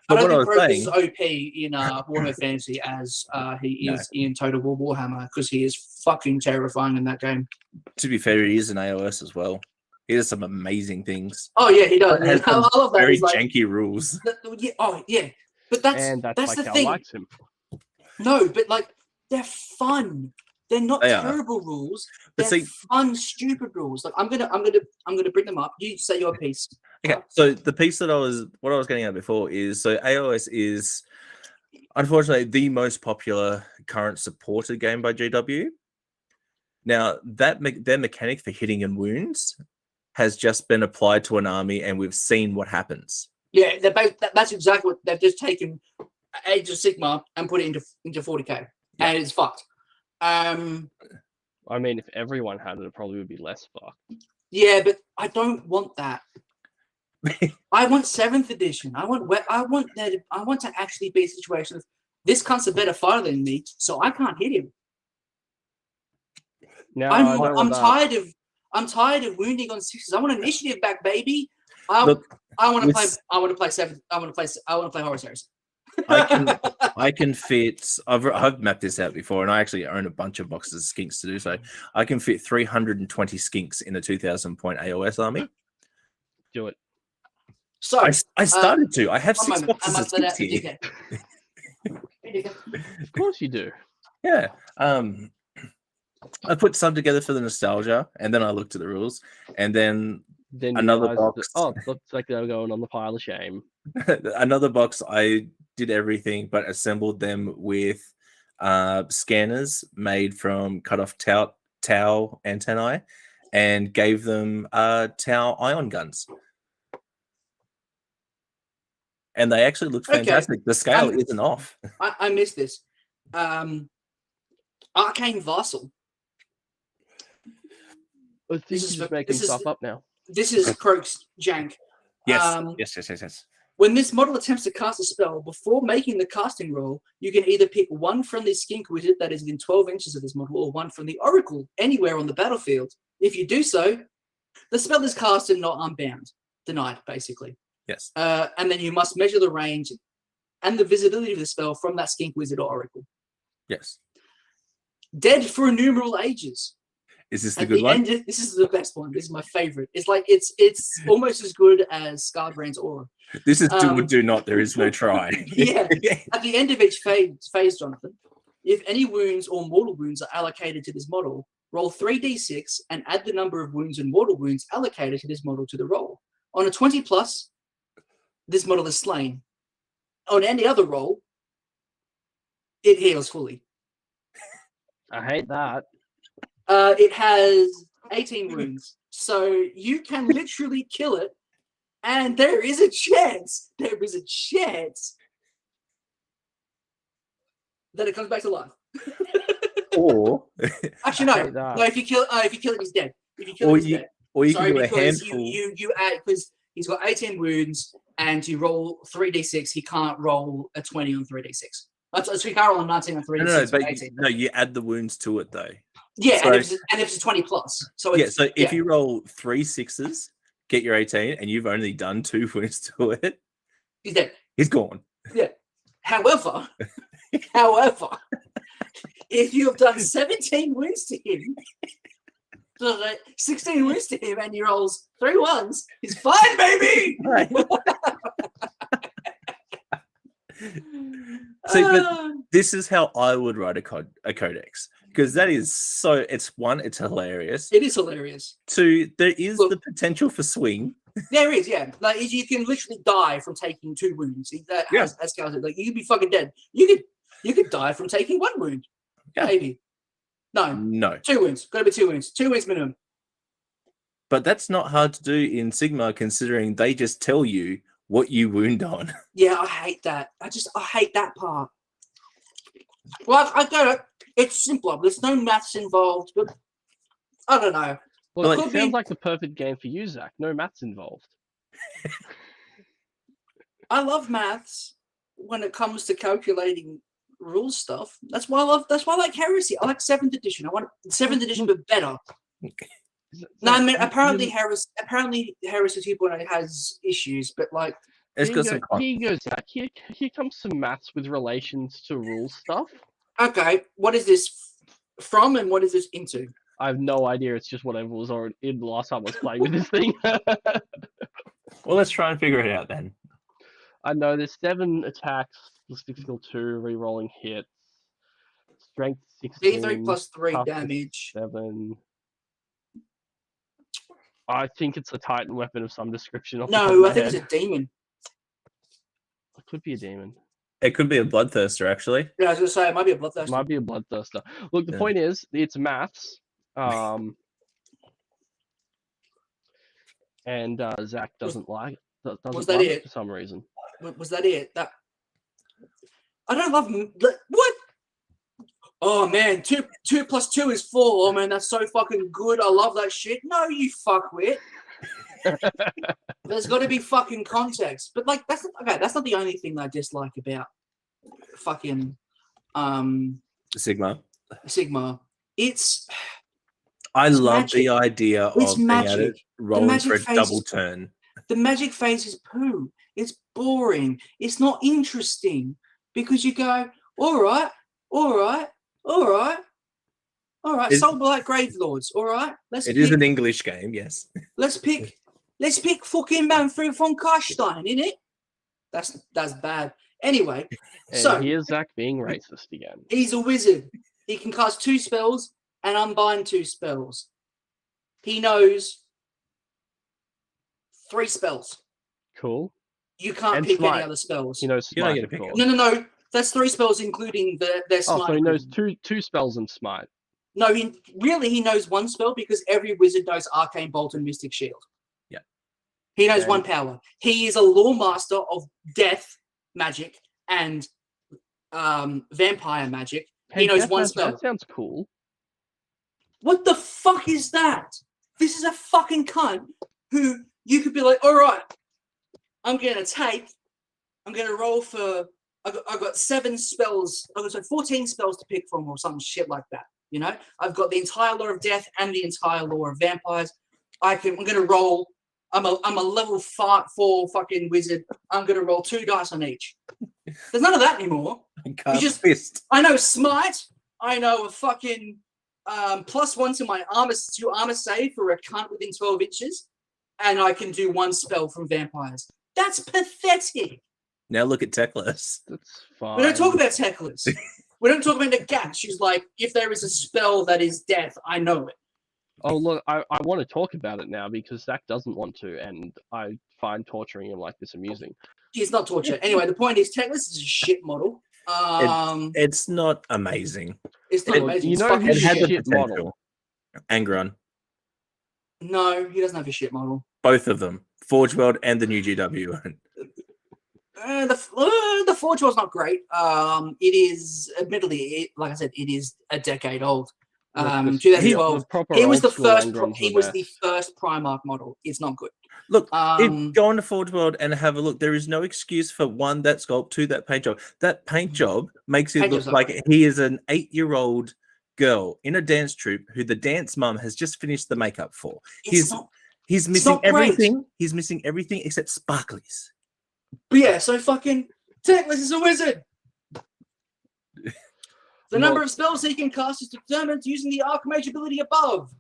I what don't I think was Croak saying, is OP in Warhammer Fantasy as he is in Total War Warhammer, because he is fucking terrifying in that game. to be fair, he is an AOS as well. He does some amazing things. Oh yeah, he does. Has I some love that. very He's like, janky rules. yeah. But that's Like the how thing. likes him. No, but like they're fun. They're not They are. terrible rules. But They're see- fun, stupid rules. Like I'm gonna bring them up. You say your piece. Okay, so the piece that I was getting at before is, so AOS is unfortunately the most popular current supported game by GW. Now that their mechanic for hitting and wounds has just been applied to an army, and we've seen what happens. Yeah, that's exactly what they've just taken. Age of Sigma and put it into 40k, and it's fucked. I mean, if everyone had it, it probably would be less fucked. Yeah, but I don't want that. I want 7th edition. I want to actually be a situation of this cunt's a better fighter than me, so I can't hit him. No, I'm tired of wounding on 6s. I want initiative back, baby. I want to play 7. I want to play Horus Heresy. I can fit. I've mapped this out before, and I actually own a bunch of boxes of skinks to do so. I can fit 320 skinks in a 2,000-point AOS army. Do it. So I started to. I have 6 moment. boxes I of must let out skinks the here. Of course you do. Yeah. I put some together for the nostalgia, and then I looked at the rules, and then Then you another realize box. looks like they're going on the pile of shame. Another box. I did everything, but assembled them with scanners made from cut off tau antennae, and gave them tau ion guns. And they actually looked fantastic. The scale isn't off. I missed this. Arcane Vassal. I think he's just making stuff up now. This is Croak's jank. Yes. When this model attempts to cast a spell, before making the casting roll, you can either pick one from the skink wizard that is within 12 inches of this model, or one from the oracle anywhere on the battlefield. If you do so, the spell is cast and not unbound. Denied, basically. Yes. And then you must measure the range and the visibility of the spell from that skink wizard or oracle. Yes. Dead for innumerable ages. Is this the good one? This is the best one. This is my favorite. It's like it's almost as good as Scarbrand's Aura. This is do or do not. There is no try. Yeah. At the end of each phase, Jonathan, if any wounds or mortal wounds are allocated to this model, roll 3d6 and add the number of wounds and mortal wounds allocated to this model to the roll. On a 20 plus, this model is slain. On any other roll, it heals fully. I hate that. It has 18 wounds, so you can literally kill it, and there is a chance that it comes back to life. Or Actually, no. If you kill it, he's dead. If you kill it, he's dead. Or you Sorry, can do a because handful. you add, because he's got 18 wounds, and you roll 3d6. He can't roll a 20 on 3d6. So he can't roll a 19 on 3d6. No, you add the wounds to it though. Yeah, so, and if it's a 20 plus. So if you roll 3 6s, get your 18, and you've only done 2 wounds to it, he's dead. He's gone. Yeah. However, if you have done 17 wounds to him, 16 wounds to him, and he rolls 3 1s, he's fine, baby. Right. See, but this is how I would write a codex, because that is so. It's hilarious. It is hilarious. 2, there is the potential for swing. There is, yeah. Like you can literally die from taking 2 wounds. As Cal said, like you could be fucking dead. You could. You could die from taking 1 wound. Yeah. Maybe. No, No. 2 wounds. Got to be 2 wounds. 2 wounds minimum. But that's not hard to do in Sigma, considering they just tell you what you wound on. Yeah, I hate that. I hate that part. Well, I get it. It's simpler. There's no maths involved, but I don't know. Well, Well, it sounds like the perfect game for you, Zach. No maths involved. I love maths when it comes to calculating rule stuff. That's why I like Heresy. I like 7th edition. I want 7th edition, but better. No, I mean apparently Heresy 2.0 has issues, but like It's got some. Here you go, Zach. Here comes some maths with relations to rule stuff. okay, what is this from and what is this into? I have no idea. It's just whatever was already in the last time I was playing with this thing. Well, let's try and figure it out then. I know there's 7 attacks, ballistic skill 2, re-rolling hits, strength 16, D3 plus 3 toughness damage. 7. I think it's a Titan weapon of some description. No, I think it's a demon. It could be a demon. It could be a bloodthirster, actually. Yeah, I was gonna say it might be a bloodthirster. It might be a bloodthirster. Look, the Yeah. point is, it's maths. And Zach doesn't like was doesn't that love it? it for some reason. Was that it? That I don't love what? Oh man, 2 plus 2 is 4. Oh man, that's so fucking good. I love that shit. No, you fuckwit. There's got to be fucking context. But like, that's not, okay. That's not the only thing I dislike about fucking Sigma. Sigma. I It's love magic. the idea It's of being able to magic. roll magic for a phase double is- turn. The magic phase is poo. It's boring. It's not interesting because you go, all right. It- Soul Blight Grave Lords. All right, It is an English game, yes. Let's pick fucking Manfred von Karstein in it. That's bad. Anyway, And so here's Zach being racist again. he's a wizard. He can cast 2 spells and unbind 2 spells. He knows 3 spells. Cool. You can't And pick smite. any other spells. He knows You don't smite, get to of pick course. it. No. That's 3 spells, including their Oh, smite. so he knows equivalent. two spells and smite. No, he knows 1 spell because every wizard knows Arcane Bolt and Mystic Shield. Yeah. He knows Okay. 1 power. He is a lore master of death magic and vampire magic. He knows Death 1 Magic, spell. That sounds cool. What the fuck is that? This is a fucking cunt who you could be like, all right, I'm gonna roll for. I've got 7 spells. I've got 14 spells to pick from, or some shit like that. You know, I've got the entire lore of death and the entire lore of vampires. I'm gonna roll. I'm a level 4 fucking wizard. I'm gonna roll 2 dice on each. There's none of that anymore. Cast just- fist. I know smite. I know a fucking +1 to my armor save for a cunt within 12 inches, and I can do 1 spell from vampires. That's pathetic. Now look at Techless. That's fine. We don't talk about Teclis. We don't talk about the cat. She's like, if there is a spell that is death, I know it. Oh, look, I want to talk about it now because Zach doesn't want to, and I find torturing him like this amusing. It's not torture. Anyway, the point is, Teclis is a shit model. It's not amazing. It's not Well, amazing. you It's know fucking who's It had the shit potential. model. Angron. No, he doesn't have a shit model. Both of them. Forge World and the new GW. The Forge was not great. It is, admittedly, like I said, it is a decade old. Look, the- 2012. the proper He was the old school first. Engrons He were was best. the first Primarch model. It's not good. Look, Um, go on to Forge World and have a look. There is no excuse for 1, that sculpt, 2, that paint job. That paint job makes it Paint look job's like alright. he is an 8-year-old girl in a dance troupe who the dance mum has just finished the makeup for. it's not. He's it's missing not great. everything. He's missing everything except sparklies. But yeah, so fucking Teclis is a wizard. The number of spells he can cast is determined using the Archmage ability above,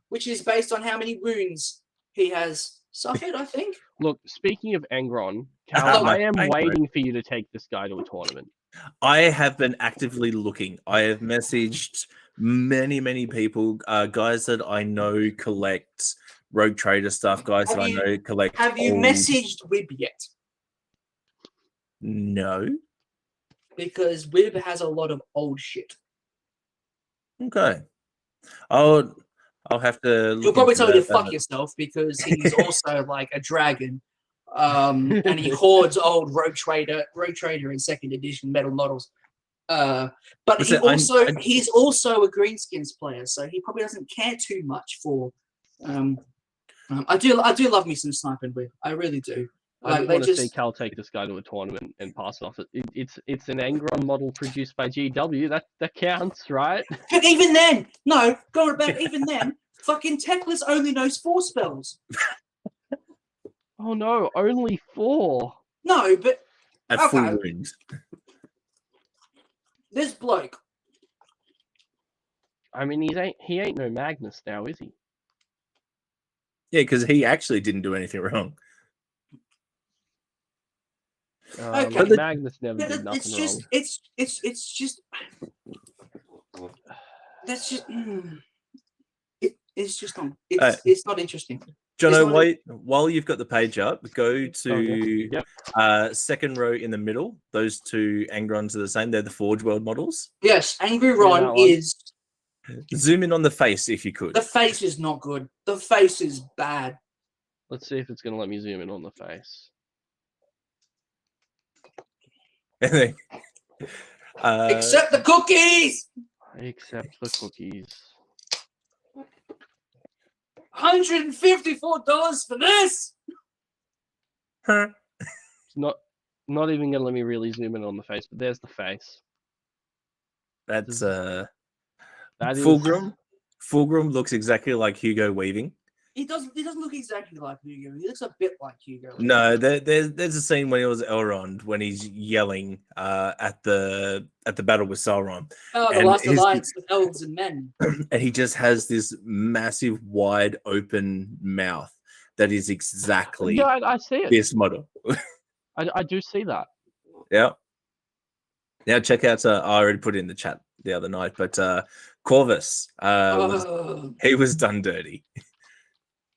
which is based on how many wounds he has suffered, I think. Look, speaking of Angron, Oh, Cal, I my am Angron. waiting for you to take this guy to a tournament. I have been actively looking. I have messaged many people, guys that I know collect Rogue Trader stuff, guys Have that you- I know collect. Have you old- messaged Wib yet? No. because Wib has a lot of old shit. Okay. I'll have to look He'll probably into tell you to that. fuck yourself because he's also like a dragon. And he hoards old Rogue Trader and second edition metal models. But Listen, he's also a Greenskins player, so he probably doesn't care too much for. I do love me some Sniper Whip. I really do. I just want to see Cal take this guy to a tournament and pass it off. It's an Angron model produced by GW. That counts, right? But even then, no, go about even then. Fucking Teclis only knows 4 spells. Oh no, only 4. No, but at okay. full rings. This bloke. I mean, he ain't no Magnus now, is he? Yeah, because he actually didn't do anything wrong. Okay. But Magnus never did nothing It's just, wrong. it's just. That's just. It's just not. It's not interesting. Jono, while you've got the page up, go to Yep. Second row in the middle. Those 2 Angrons are the same. They're the Forge World models. Yes, Angry Ron is. Zoom in on the face if you could. The face is not good. The face is bad. Let's see if it's going to let me zoom in on the face. Except the cookies! Except the cookies. $154 for this! It's not even going to let me really zoom in on the face, but there's the face. That's That Fulgrim. Fulgrim looks exactly like Hugo Weaving. He doesn't look exactly like Hugo. He looks a bit like Hugo. No, there's a scene when he was Elrond when he's yelling at the battle with Sauron. Oh, the last alliance with elves and men. And he just has this massive, wide open mouth that is exactly I see it. this model. I do see that. Yeah. Now check out. I already put it in the chat the other night, but Corvus, he was done dirty.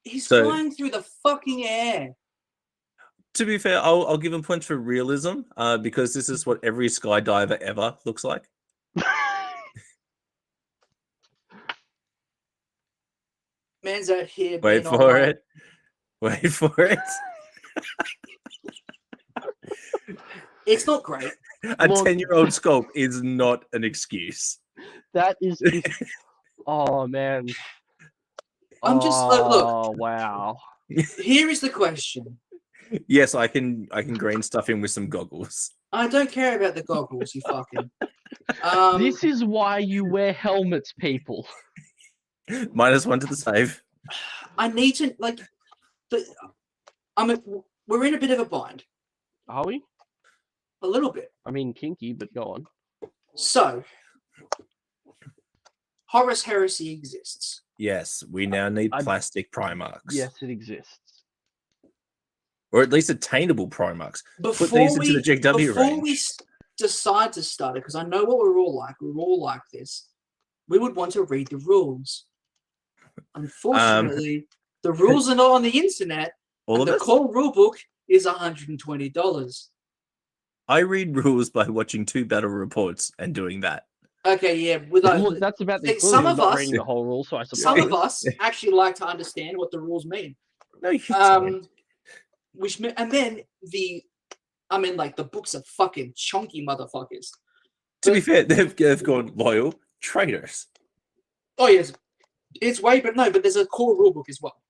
He's flying through the fucking air. To be fair, I'll give him points for realism because this is what every skydiver ever looks like. Man's out here. Wait for it. It's not great. A 10-year-old sculpt is not an excuse. That is. Oh man. I'm just look. Oh wow. Here is the question. Yes, I can green stuff in with some goggles. I don't care about the goggles, you fucking. This is why you wear helmets, people. -1 to the save. I need to we're in a bit of a bind. Are we? A little bit. I mean, kinky, but go on. So, Horus Heresy exists. Yes, we now need plastic Primarchs. Yes, it exists. Or at least attainable Primarchs. Before Put these into the JW before range. we decide to start it, because I know what we're all like this, we would want to read the rules. Unfortunately, the rules are not on the internet, and the core rulebook is $120. I read rules by watching 2 battle reports and doing that. Okay, yeah. That's about the some of us reading the whole rule, so I suppose. Some of us actually like to understand what the rules mean. No, you don't. And then the books are fucking chunky motherfuckers. To be fair, they've gone loyal traitors. Oh yes, it's way, but there's a core rulebook as well.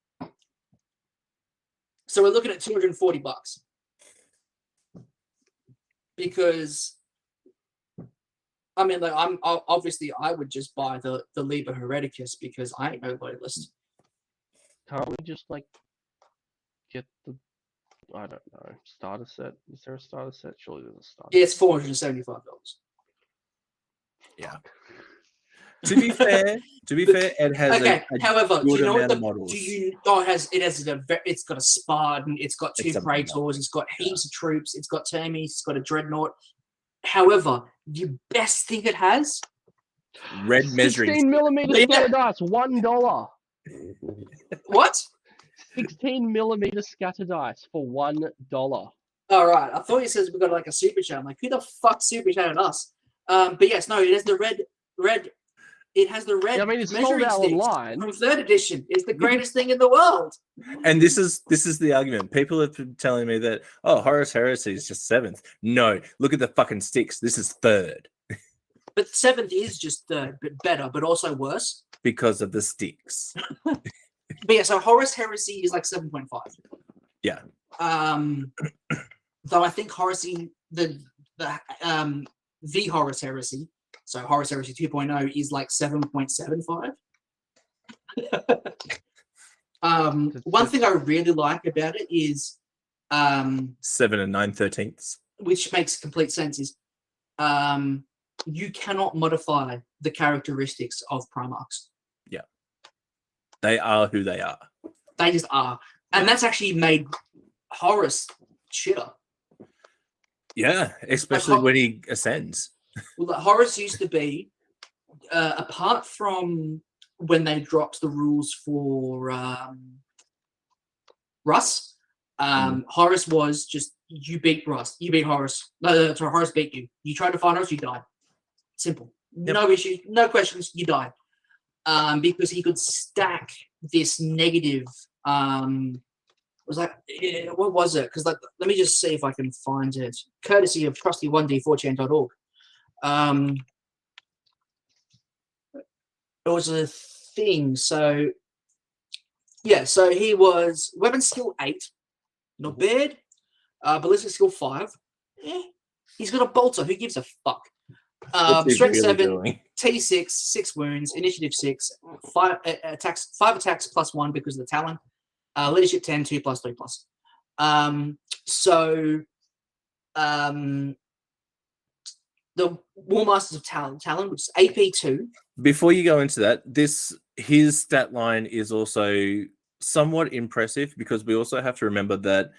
So we're looking at $240 because. I mean, I'm obviously I would just buy the Liber Hereticus because I ain't no loyalist. Can't we just get the starter set? Is there a starter set? Surely there's a starter. Yeah, it's $475. Yeah. To be fair, it has however, do you know what the models. it's got a Spartan, it's got 2 Praetors, it's got heaps of troops, it's got Termes, it's got a Dreadnought. However, the best thing it has red measuring 16mm scatter dice, $1. What? 16mm scatter dice for $1. All right. I thought you said we got like a super chat. I'm like, who the fuck super chatted us? But yes, no, it has the red. It has the red Yeah, I mean, it's sold measuring out sticks online. from third edition. It's the greatest thing in the world. And this is the argument. People have been telling me that, oh, Horus Heresy is just 7th. No, look at the fucking sticks. This is 3rd But 7th is just third, but better, but also worse. because of the sticks. But yeah, so Horus Heresy is like 7.5. Yeah. Though I think Heresy, the Horus Heresy, so Horus Heresy 2.0 is like 7.75. One thing I really like about it is 7 and 9/13. which makes complete sense, is you cannot modify the characteristics of Primarchs. Yeah. They are who they are. They just are. And that's actually made Horus shitter. Yeah, especially when he ascends. Well, like, Horus used to be, apart from when they dropped the rules for Russ, Horus was just, you beat Russ, you beat Horus. No, sorry, Horus beat you. You tried to fight Horus, you died. Simple. Yep. No issues, no questions, you died. Because he could stack this negative. Was like, what was it? Because like, let me just see if I can find it. Courtesy of trusty1d4chan.org. It was a thing. So yeah, so he was weapon skill 8, not bad. Ballistic skill 5. He's got a bolter. Who gives a fuck? Strength 7, T6, 6 wounds, initiative 6, 5 attacks plus 1 because of the talent. Leadership 10, 2 plus 3 plus. The War Masters of Talon, which is AP 2. Before you go into that, his stat line is also somewhat impressive because we also have to remember that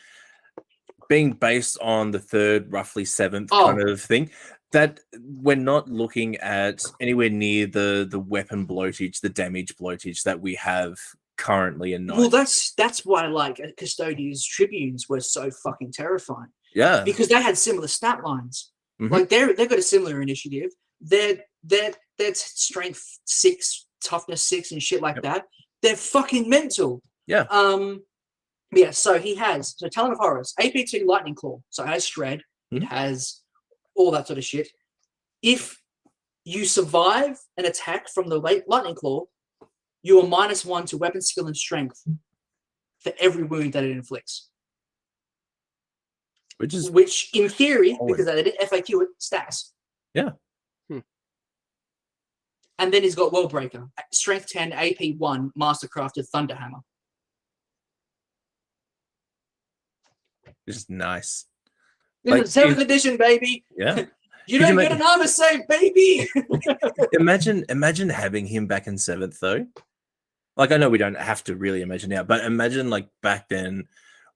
being based on the 3rd, roughly 7th kind of thing, that we're not looking at anywhere near the weapon bloatage, the damage bloatage that we have currently in 9th. Well, that's why like Custodians Tribunes were so fucking terrifying. Yeah, because they had similar stat lines. Mm-hmm. Like they've got a similar initiative. They're strength 6, toughness 6, and shit like that. They're fucking mental. Yeah. Yeah. So he has Talon of Horus, AP2 Lightning Claw. So it has Shred. It has all that sort of shit. If you survive an attack from the Lightning Claw, you are -1 to weapon skill and strength for every wound that it inflicts. Which in theory, because they didn't FAQ it, stacks. Yeah. And then he's got Worldbreaker, Strength 10, AP 1, Mastercrafted Thunderhammer. Which is nice. Like, 7th edition, baby. Yeah. You don't get an armor save, baby. Imagine having him back in 7th though. Like, I know we don't have to really imagine now, but imagine like back then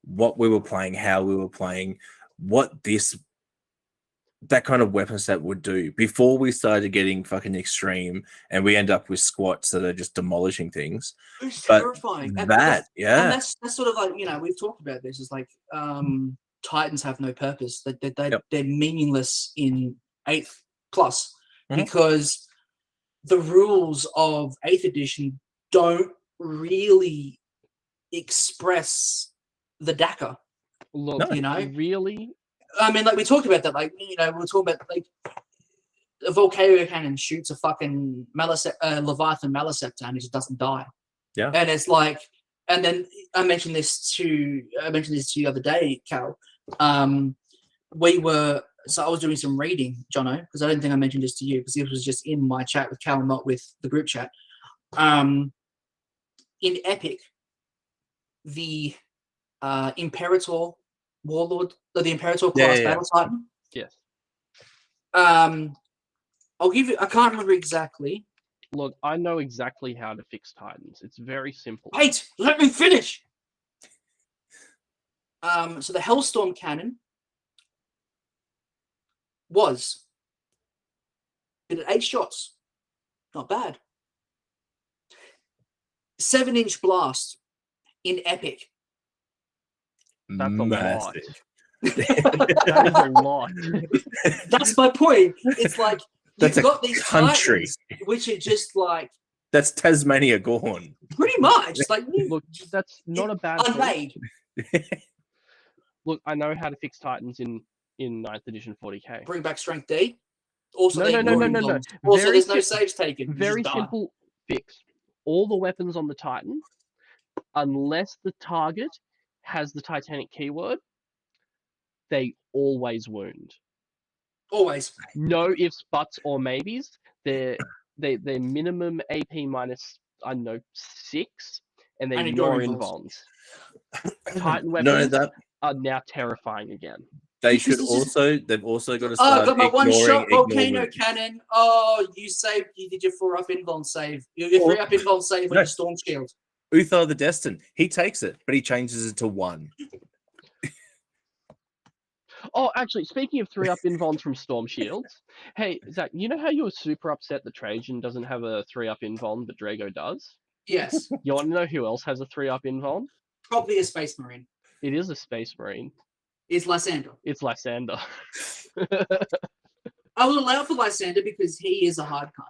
what we were playing, how we were playing, what that kind of weapon set would do before we started getting fucking extreme and we end up with squats that are just demolishing things. It's terrifying. And that's sort of like, we've talked about this. It's like Titans have no purpose. They're meaningless in 8th plus because the rules of 8th edition don't really express the DACA. Look, really? I mean, like we talked about that. Like, we were talking about like a Volcano cannon shoots a fucking Leviathan Maleceptor and it just doesn't die. Yeah. And it's like, and then I mentioned this to you the other day, Cal. I was doing some reading, Jono, because I don't think I mentioned this to you because it was just in my chat with Cal, not with the group chat. In Epic, the Imperator Warlord, or the Imperator class battle titan. Yes. I'll give you. I can't remember exactly. Look, I know exactly how to fix Titans. It's very simple. Wait, let me finish. So the Hellstorm cannon it had 8 shots. Not bad. 7-inch blast in Epic. That's a lot. That is a lot. That's my point. It's like That's you've a got these country. titans, which are just like That's Tasmania gone. pretty much like Look, that's not a bad thing. unmade. Look, I know how to fix Titans in 9th edition 40k. Bring back strength D. Also, No, they no, ignore bonds. Also, Very there's no sim- saves taken. You Very just die. simple fix. All the weapons on the Titan, unless the target has the Titanic keyword, they always wound. Always. No ifs, buts, or maybes. They're minimum AP minus, I don't know, 6, and they And ignore ignore invulns. Titan No, weapons that are now terrifying again. they This should is- also. They've also got to Oh, I start got my one shot ignoring volcano cannon. Oh, you saved. You did your 4-up invuln save. Your 3-up invuln save on No. your storm shield. Uthar the Destined. He takes it, but he changes it to 1. Oh, actually, speaking of 3-up invulns from Storm Shields, hey, Zach, you know how you were super upset that Trajan doesn't have a 3-up invuln, but Drago does? Yes, You want to know who else has a 3-up invuln? probably a space marine. It is a Space Marine. Is Lysander. It's Lysander. I will allow for Lysander because he is a hard cunt.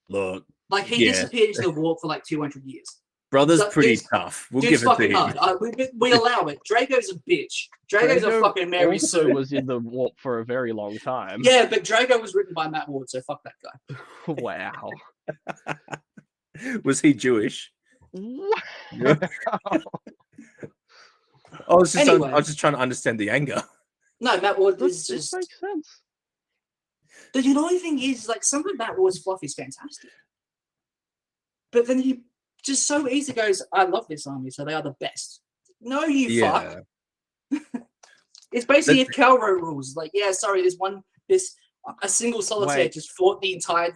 Look, Like he Yeah. disappeared into the warp for like 200 years. brother's So, pretty dude's- tough. We'll Dude's give it to fucking him. hard. We allow it. Drago's a bitch. Drago's a Drago fucking Mary also Sue. was in the warp for a very long time. Yeah, but Drago was written by Matt Ward, so fuck that guy. Wow. Was he Jewish? Wow. I was just, Anyway. I was just trying to understand the anger. No, Matt Ward is This just. makes sense. The annoying thing is, like, some of Matt Ward's fluff is fantastic. But then he just so easy goes, I love this army, so they are the best. No, you fuck. It's basically if Calro rules. Like, yeah, sorry, a single solitaire Wait. just fought the entire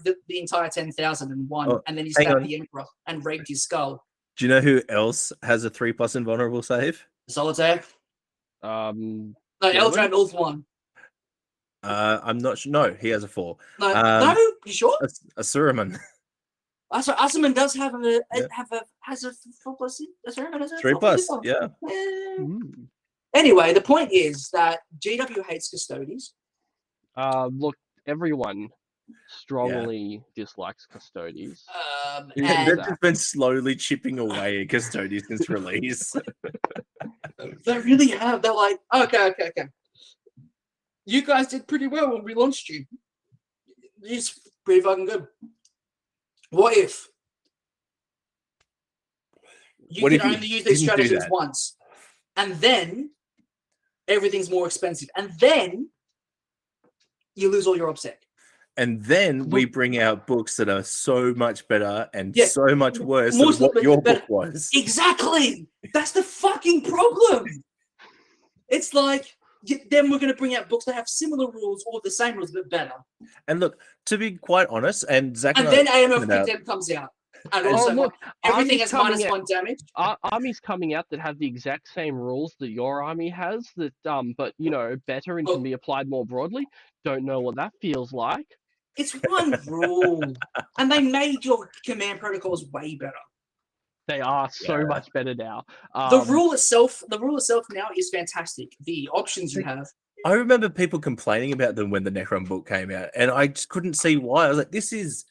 10,000 and won, Oh, and then he hang stabbed on. the Emperor and raped his skull. Do you know who else has a 3+ invulnerable save? Solitaire? Um, No, Gentlemen? Eldrad Ulth won. I'm not sure. No, he has a 4. No, Um, no, you sure? A Suraman. So Asserman does have Yeah. has a 4+. Asserman has a 3+. 4+. Yeah. hmm. Anyway, the point is that GW hates custodies. Look, everyone strongly dislikes custodies. And They've just been slowly chipping away at Custodian since release. they really have. They're like, okay. You guys did pretty well when we launched you. It's pretty fucking good. What if you What could if you only use these didn't do strategies that? once, and then everything's more expensive, and then you lose all your obsec? And then we bring out books that are so much better and Yeah. so much worse More than what but- your but- book was. Exactly. That's the fucking problem. It's like then we're going to bring out books that have similar rules or the same rules but better, And look, to be quite honest, and Zach and I then AMF pointed out- Condemned comes out, and Oh, also look, everything armies has coming out- -1 damage. Armies coming out that have the exact same rules that your army has, that but better and Oh. can be applied more broadly. Don't know what that feels like. It's one rule, and they made your command protocols way better. They are so Yeah. much better now. The rule itself now is fantastic. The options you have. I remember people complaining about them when the Necron book came out, and I just couldn't see why. I was like, this is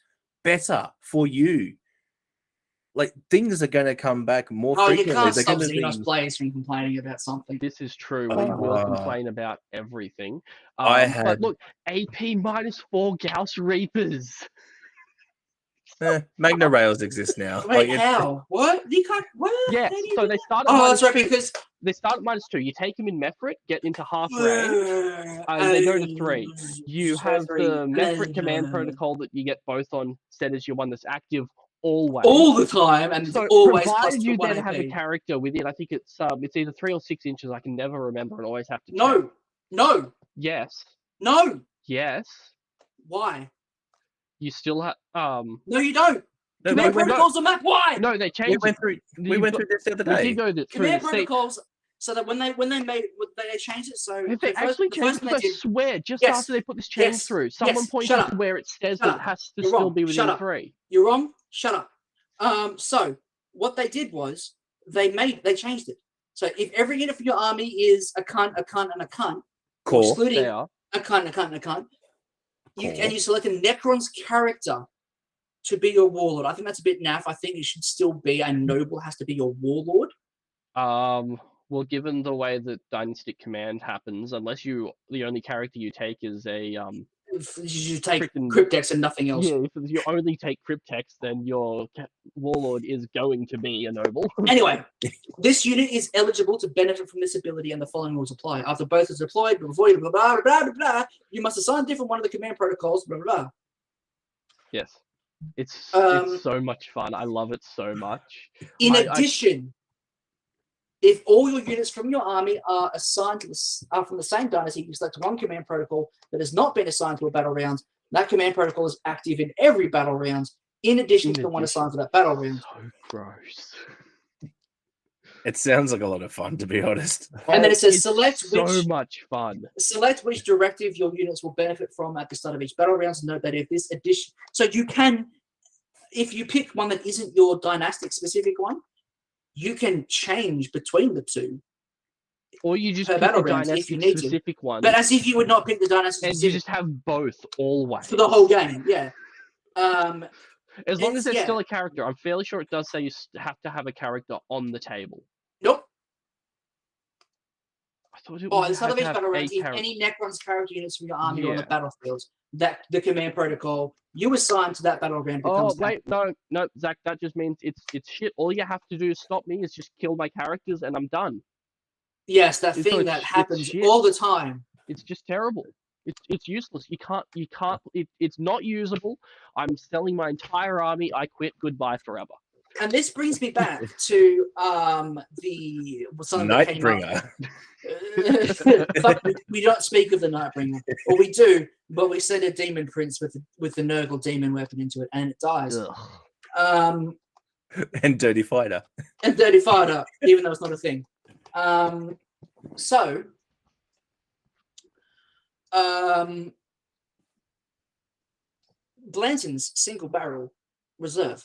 better for you. Like, things are going to come back more Oh, you frequently. can't They're stop going to Xenos be... players from complaining about something. This is true. We will Ah. complain about everything. I But had- look, AP -4 Gauss Reapers. Magna Rails exist now. Wait, Like, how? What? You can't. What? Yeah, How do you so do they that? start at Oh, that's right. -2. Because They start at -2. You take them in Mefrit, get into half range. They go to 3. You have the Mefrit command protocol that you get both on set as your one that's active always. all the time, and So it's always plus provided you 1 then have a AP. character with it, I think it's either 3 or 6 inches. I can never remember and always have to check. No. Yes. Yes. Why? You still have No, you don't. no, Command we went, protocols on map. Why? no, they we changed went it. through. We You've went got- through this the other We day. did go through Command this. protocols. So that when they changed it, so Have they the actually first changed one it? I they did. swear, just Yes. after they put this change Yes. through, someone Yes. pointed Shut to up. where it says Shut that up. it has to You're still wrong. be Shut within up. 3. You're wrong. Shut up. So what they did was they changed it. So if every unit for your army is a cunt, a cunt, and a cunt, Core. excluding They are. a cunt, a cunt, and a cunt, Cool. and you select a Necron's character to be your warlord. I think that's a bit naff. I think it should still be a noble has to be your warlord. Well, given the way that Dynastic Command happens, unless the only character you take is a You take Freaking- Cryptex and nothing else. yeah, if you only take Cryptex, then your warlord is going to be a noble. Anyway, this unit is eligible to benefit from this ability, and the following rules apply. After both is deployed, before you blah blah blah blah blah, you must assign different one of the command protocols. Blah blah blah. Yes, it's Um, so much fun. I love it so much. In I- addition, if all your units from your army are assigned to are from the same dynasty, you select one command protocol that has not been assigned to a battle round. That command protocol is active in every battle round, in addition to the one assigned for that battle round. So gross. It sounds like a lot of fun, to be honest. And then it says It's select so which much fun. select which directive your units will benefit from at the start of each battle round. So note that if this addition, so you can, if you pick one that isn't your dynastic specific one, you can change between the two. Or you just Per pick battle the rounds, if dynastic you need to. specific one, But as if you would not pick the dynastic and you specific just have both always. for the whole game. Yeah. As long as there's yeah. still a character. I'm fairly sure it does say you have to have a character on the table. Nope. I thought it Oh, was at the start of each battle a round, if character. any Necron's character units from your army are on the Yeah. battlefield, that the command protocol you assign to that battle round Oh becomes wait, no, Zach. That just means it's shit. All you have to do to stop me is just kill my characters, and I'm done. Yes, that So thing it's- that it's happens shit. all the time. It's just terrible. It's useless. You can't. It's not usable. I'm selling my entire army. I quit. Goodbye forever. And this brings me back to the something that came up. Nightbringer. Fuck, we don't speak of the Nightbringer, or we do, but we send a demon prince with the Nurgle demon weapon into it, and it dies. Ugh. And Dirty Fighter. And Dirty Fighter, even though it's not a thing. So, Blanton's single barrel reserve.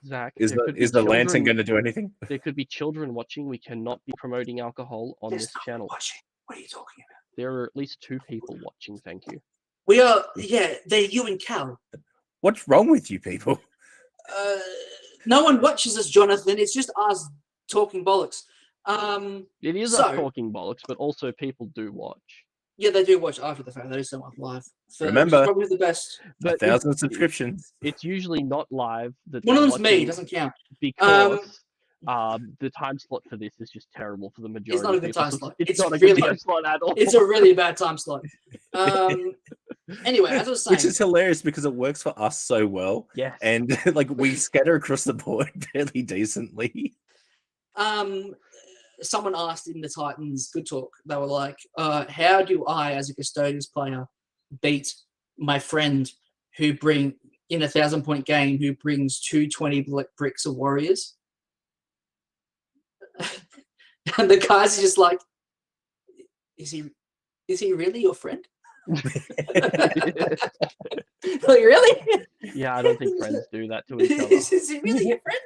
Zach, Is there could be the lantern children- going to do anything? There could be children watching. We cannot be promoting alcohol on There's this no channel. watching. What are you talking about? There are at least 2 people watching. Thank you. We are, yeah, they're you and Cal. What's wrong with you people? No one watches us, Jonathan. It's just us talking bollocks. It is us So- talking bollocks, but also people do watch. Yeah, they do watch after the fact. They do so much live. So, Remember- which is probably the best. But 1,000 subscriptions. it's usually not live. That One of they're them's me. watching Doesn't count. because the time slot for this is just terrible for the majority. not a of good people. time slot. It's It's not a really- good time slot at all. It's a really bad time slot. Anyway, as I was saying, Which is hilarious because it works for us so well. yes. And like we scatter across the board fairly decently. someone asked in the Titans Good Talk, they were like, how do I, as a Custodians player, beat my friend who in a 1,000-point game, who brings 220 bricks of warriors? And the guys are just like, is he really your friend? Like, really? Yeah, I don't think friends do that to each other. Is he really your friend?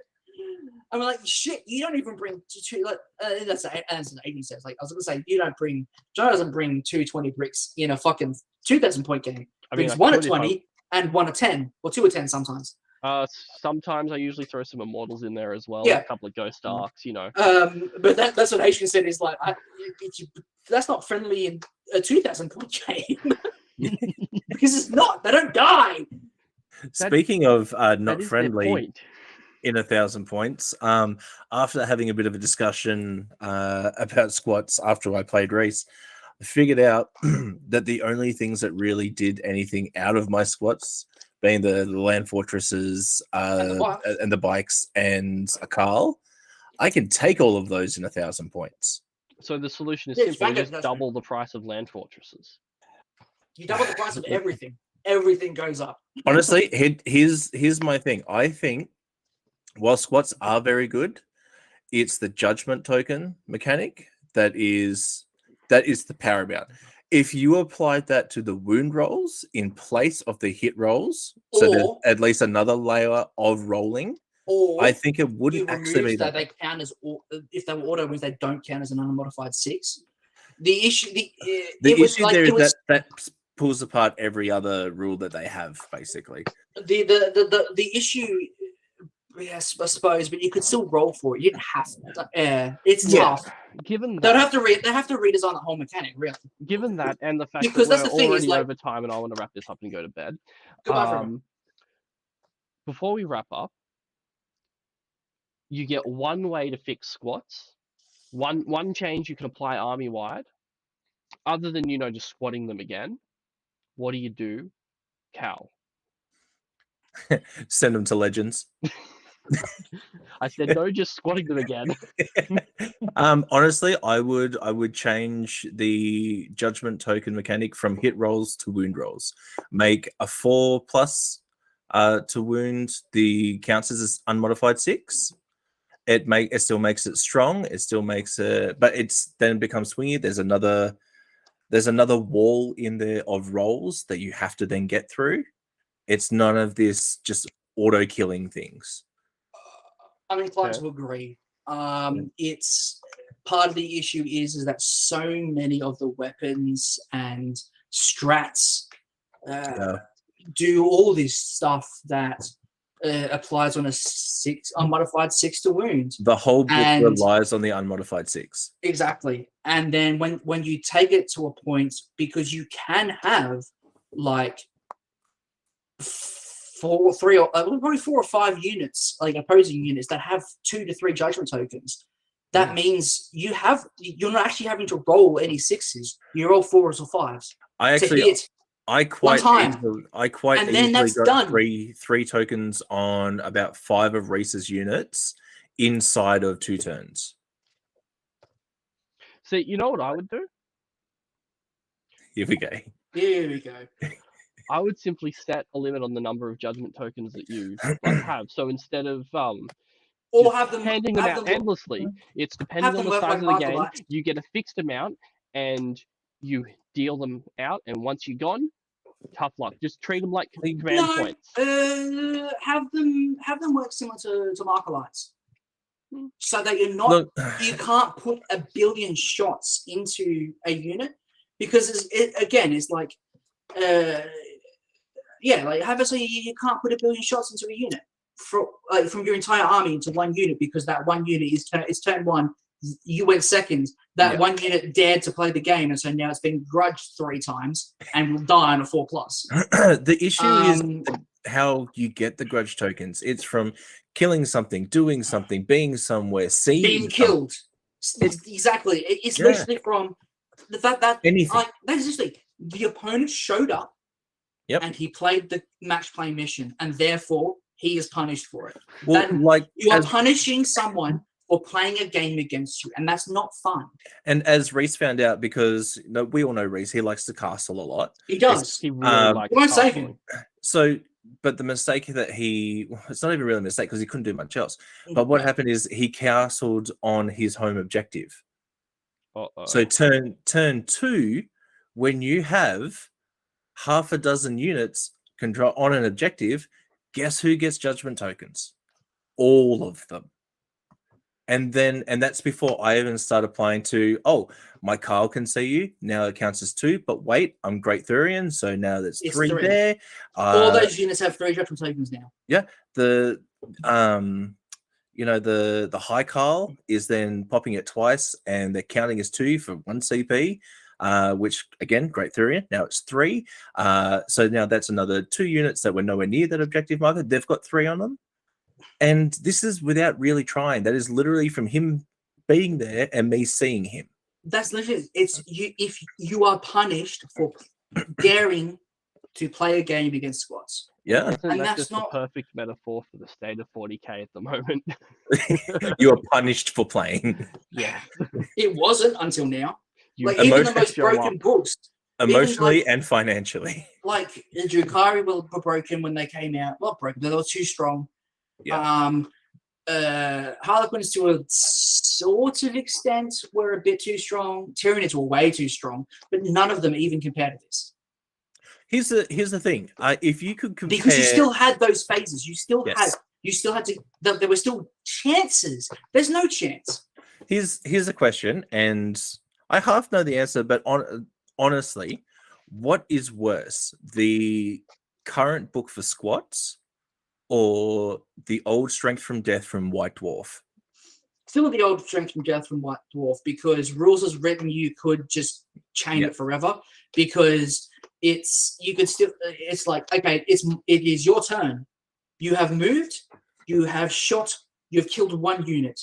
I'm like, shit, you don't even bring two, like, that's an 80 cents. Like, I was going to say, John doesn't bring 220 bricks in a fucking 2,000-point game. I mean, Brings I one at could if I- 20 and one at 10, or two at 10 sometimes. Sometimes I usually throw some immortals in there as well. Yeah. A couple of ghost arcs, you know. But that's what Asian said is like, that's not friendly in a 2,000-point game. Because it's not. They don't die. Speaking of That not is their friendly point. in 1,000 points, after having a bit of a discussion about squats after I played Reese, I figured out that the only things that really did anything out of my squats, being the land fortresses and the bikes and a Carl, I can take all of those in 1,000 points. So the solution is Yeah, simple. You Franco just does double the price of land fortresses. You double the price of everything. Everything goes up. Honestly, here's my thing. I think while squats are very good, it's the judgment token mechanic that is the paramount. If you applied that to the wound rolls in place of the hit rolls, so there's Or- at least another layer of rolling. or I think it you wouldn't actually remove be that that. they count as if they were auto wins, they don't count as an unmodified 6. The issue, The it was issue like there it is was that pulls apart every other rule that they have, basically. the issue. Yes, I suppose, but you could still roll for it. You didn't have to. It's Yeah. tough. Given They that, have to redesign the whole mechanic, really. given that, and the fact Because that that's we're the thing, is already like- over time, and I want to wrap this up and go to bed. Goodbye for a moment. Before we wrap up, you get one way to fix squats. One change you can apply army wide, other than just squatting them again. What do? Cal. Send them to Legends. I said no, just squatting them again. Honestly, I would change the judgment token mechanic from hit rolls to wound rolls. Make a 4+ to wound the counts as unmodified 6. It still makes it strong. It still makes it, but it's then becomes swingy. There's another wall in there of rolls that you have to then get through. It's none of this just auto killing things. I'm inclined to agree. It's part of the issue is that so many of the weapons and strats do all this stuff that applies on a 6 unmodified 6 to wound. The whole book And- relies on the unmodified 6. Exactly. And then when you take it to a point, because you can have like probably 4 or 5 units, like opposing units that have 2 to 3 judgment tokens. That means you're not actually having to roll any 6s. You roll 4s or 5s. I quite And then easily that's got done. three tokens on about 5 of Reese's units inside of 2 turns. See, you know what I would do? Here we go. Here we go. I would simply set a limit on the number of judgment tokens that you have. So instead of Or just have them handing them out endlessly, it's depending have on them the work size like of the game. Marvel You get a fixed amount, and you deal them out. And once you're gone, tough luck. Just treat them like command points. Have them work similar to marker lights, so that you're not Look, you can't put a billion shots into a unit, because it's like like obviously you can't put a billion shots into a unit from your entire army into one unit, because that one unit is turn 1. You went second. That one unit dared to play the game, and so now it's been grudged 3 times and will die on a 4+. the issue is how you get the grudge tokens. It's from killing something, doing something, being somewhere, seeing being killed. Exactly. It's literally from the fact that anything. that's literally the opponent showed up, and he played the match play mission, and therefore he is punished for it. Well, you are punishing someone for playing a game against you, and that's not fun. And as Reese found out, because we all know Reese, he likes to castle a lot. He does. He really likes won't save castling. him. So, but the mistake that it's not even really a mistake because he couldn't do much else. But what happened is he castled on his home objective. Uh-oh. So turn 2, when you have half a dozen units control on an objective, guess who gets judgment tokens? All of them. And that's before I even started playing to, my Kyle can see you. Now it counts as 2, but wait, I'm Great Thurian, so now there's 3 there. All those units have 3 judgment tokens now. Yeah. The the high Kyle is then popping it twice, and they're counting as 2 for 1 CP. Which again, Great Thurian. Now it's 3. So now that's another 2 units that were nowhere near that objective marker. They've got 3 on them. And this is without really trying. That is literally from him being there and me seeing him. That's literally it's you. If you are punished for daring to play a game against squads, Yeah, and that's just not the perfect metaphor for the state of 40k at the moment. you are punished for playing. Yeah, it wasn't until now. You Even the most show broken up. books, Emotionally and financially. like the Drukari were broken when they came out. Not broken, they were too strong. Yeah. Harlequins to a sort of extent were a bit too strong. Tyranids were way too strong, but none of them even compared to this. Here's the thing. If you could compare, because you still had those phases, you still had You still had to. There were still chances. There's no chance. Here's a question, and I half know the answer, but honestly, what is worse, the current book for squats or the old Strength from Death from White Dwarf? Still the old Strength from Death from White Dwarf, because rules as written, you could just chain it forever, because you could still. It's like, okay, it is your turn. You have moved. You have shot. You have killed one unit.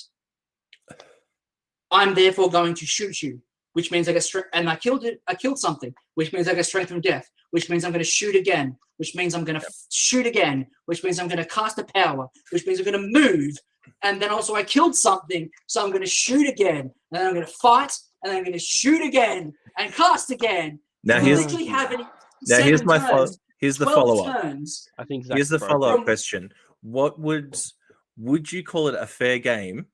I'm therefore going to shoot you, which means I get strength, and I killed it. I killed something, which means I get Strength from Death, which means I'm going to shoot again, which means I'm going to shoot again, which means I'm going to cast a power, which means I'm going to move, and then also I killed something, so I'm going to shoot again, and then I'm going to fight, and then I'm going to shoot again and cast again. Now here's the follow-up. Turns. I think here's the follow-up question. What would you call it a fair game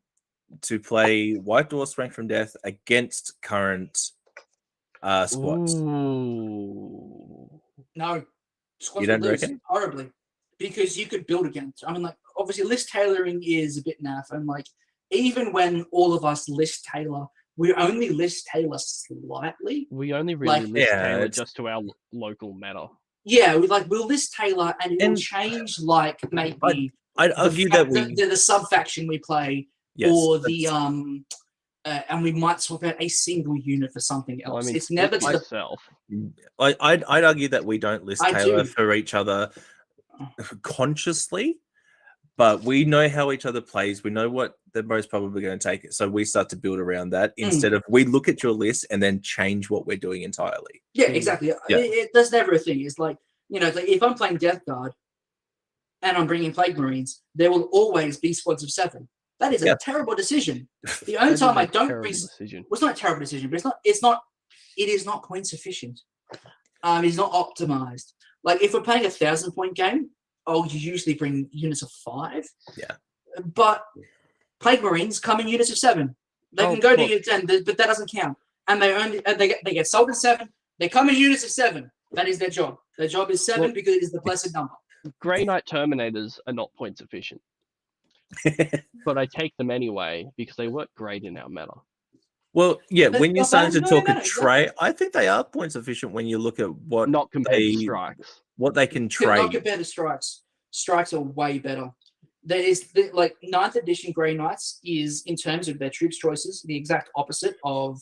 to play White Dwarf Strength from Death against current squads? Ooh. No, you don't reckon? Horribly, because you could build against. I mean, like, obviously list tailoring is a bit naff, and like even when all of us list tailor, we only list tailor slightly. We only really list tailor just to our local meta. Yeah, we'll list tailor, and it will change like maybe. I'd argue that the sub faction we play, or the and we might swap out a single unit for something else. Well, I mean, it's never to myself. I'd argue that we don't list tailor for each other consciously, but we know how each other plays. We know what they're most probably going to take, so we start to build around that instead of we look at your list and then change what we're doing entirely. Yeah, exactly. Yeah. That's never a thing. It's like, like if I'm playing Death Guard and I'm bringing Plague Marines, there will always be squads of 7. That is a terrible decision. The only time I don't bring, well, it's not a terrible decision, but it is not point sufficient. It's not optimized. Like if we're playing 1,000-point game, you usually bring units of 5. Yeah. But Plague Marines come in units of 7. They can go to units 10, but that doesn't count. And they get sold in 7. They come in units of 7. That is their job. Their job is 7 because it is the blessed number. Grey Knight Terminators are not point sufficient. But I take them anyway because they work great in our meta. Well, yeah, when you're starting to talk a tray, I think they are point sufficient when you look at what not compared to strikes. What they can trade. Not compared to strikes. Strikes are way better. There is like 9th edition Grey Knights is, in terms of their troops choices, the exact opposite of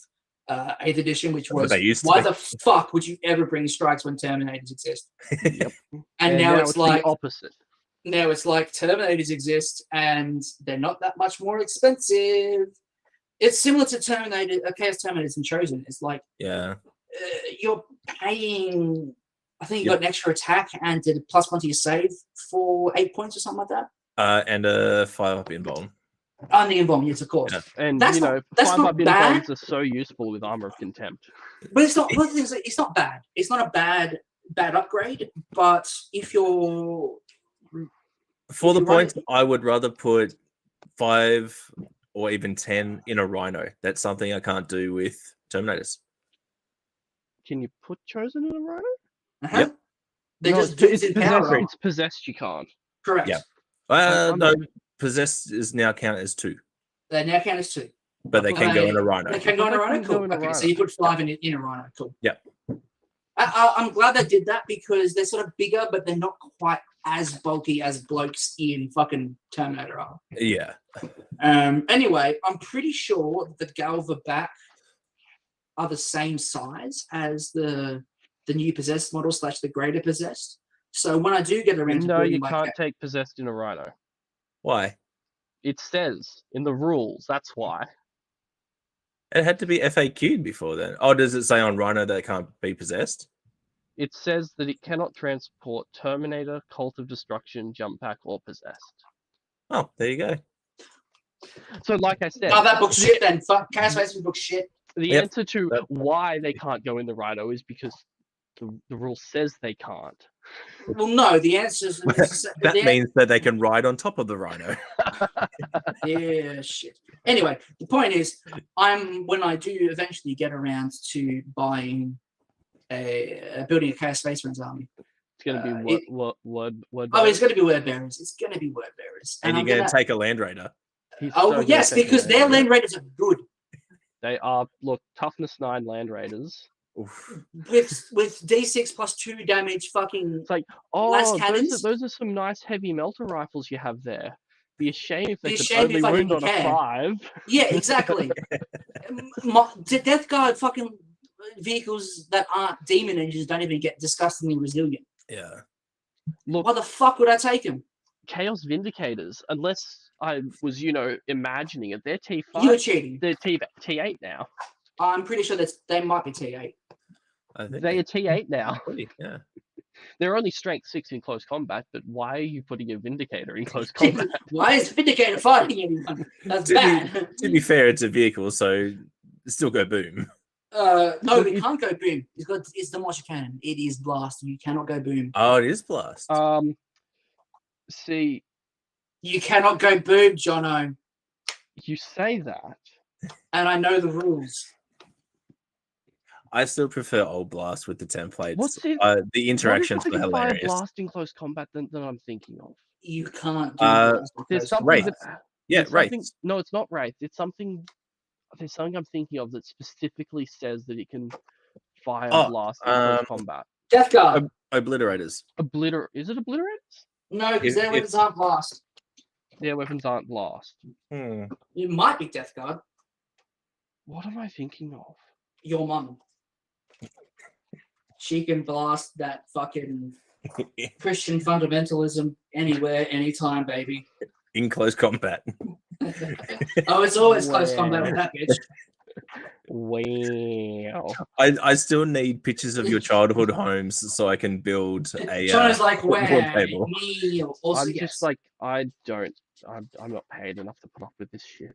8th edition, which was why the fuck would you ever bring strikes when Terminators exist? Yep. And now it's like the opposite. Now it's like Terminators exist and they're not that much more expensive. It's similar to Chaos Terminators and Chosen. It's like you're paying. I think you got an extra attack and did a +1 to your save for 8 points or something like that. And a 5-up invuln. On the invuln, yes, of course. Yeah. And that's 5-up invulns are so useful with Armor of Contempt. But it's not. It's not bad. It's not a bad upgrade. But if you're for the points, I would rather put 5 or even 10 in a Rhino. That's something I can't do with Terminators. Can you put Chosen in a Rhino? Uh-huh. Yep. It's possessed. You can't. Correct. Yeah. No, possessed is now counted as 2. They now count as 2. But they can go in a Rhino. They can go in a Rhino. Cool. Okay, so you put 5 in a Rhino. Cool. Yeah. I'm glad they did that because they're sort of bigger, but they're not quite as bulky as blokes in fucking Terminator are. Yeah. Anyway, I'm pretty sure the Galva back are the same size as the new possessed model / the greater possessed. So when I do get around to building you can't take possessed in a Rhino. Why? It says in the rules. That's why. It had to be FAQ'd before then. Oh, does it say on Rhino that it can't be possessed? It says that it cannot transport Terminator, Cult of Destruction, Jump Pack, or Possessed. Oh, there you go. So, like I said... Oh, that book's shit then. Fuck, Chaos Space book's shit. The answer to why they can't go in the Rhino is because the rule says they can't. Well, no, the answer is... that means that they can ride on top of the Rhino. Yeah, shit. Anyway, the point is, when I do eventually get around to buying building a Chaos Space Marines army, It's going to be word Oh, it's bearers. going to be word bearers. It's going to be word bearers. And you're going to take a Land Raider. He's Oh, so gonna yes, take a because their Land Raiders are good. They are, look, toughness 9 Land Raiders. Oof. With D6 plus 2 damage, fucking. It's like, Las oh, cannons? those are some nice heavy melter rifles you have there. Be a shame if they Be a could shame only if I wound didn't on a care. 5. Yeah, exactly. Death Guard fucking vehicles that aren't demon engines don't even get disgustingly resilient. Yeah. Look, Why the fuck would I take them? Chaos Vindicators, unless I was, imagining it, they're T5. You're cheating. They're T8 now. I'm pretty sure they might be T8. I think They are T8 now. Yeah. They're only strength 6 in close combat, but why are you putting a Vindicator in close combat? Why is Vindicator fighting anyone? That's To bad. To be fair, it's a vehicle, so still go boom. No, we can't go boom. It's the Mosher Cannon. It is blast. You cannot go boom. Oh, it is blast. See, You cannot go boom, Jono. you say that. And I know the rules. I still prefer old blast with the templates. What's it- The interactions What were is the hilarious. blast in close combat than I'm thinking of? You can't do blast with There's those something Wraith. that Yeah, there's something- right. No, it's not Wraith. It's something. There's something I'm thinking of that specifically says that it can fire blast in close combat. Death Guard. Obliterators. Is it obliterators? No, because their If- weapons aren't blast. Their weapons aren't blast. Hmm. It might be Death Guard. What am I thinking of? Your mum. She can blast that fucking Christian fundamentalism anywhere, anytime, baby. In close combat. Oh, it's always close combat with that bitch. Wow. I still need pictures of your childhood homes so I can build a Jono's like, board where? table. Me. Also, I'm yes. just like, I'm not paid enough to put up with this shit.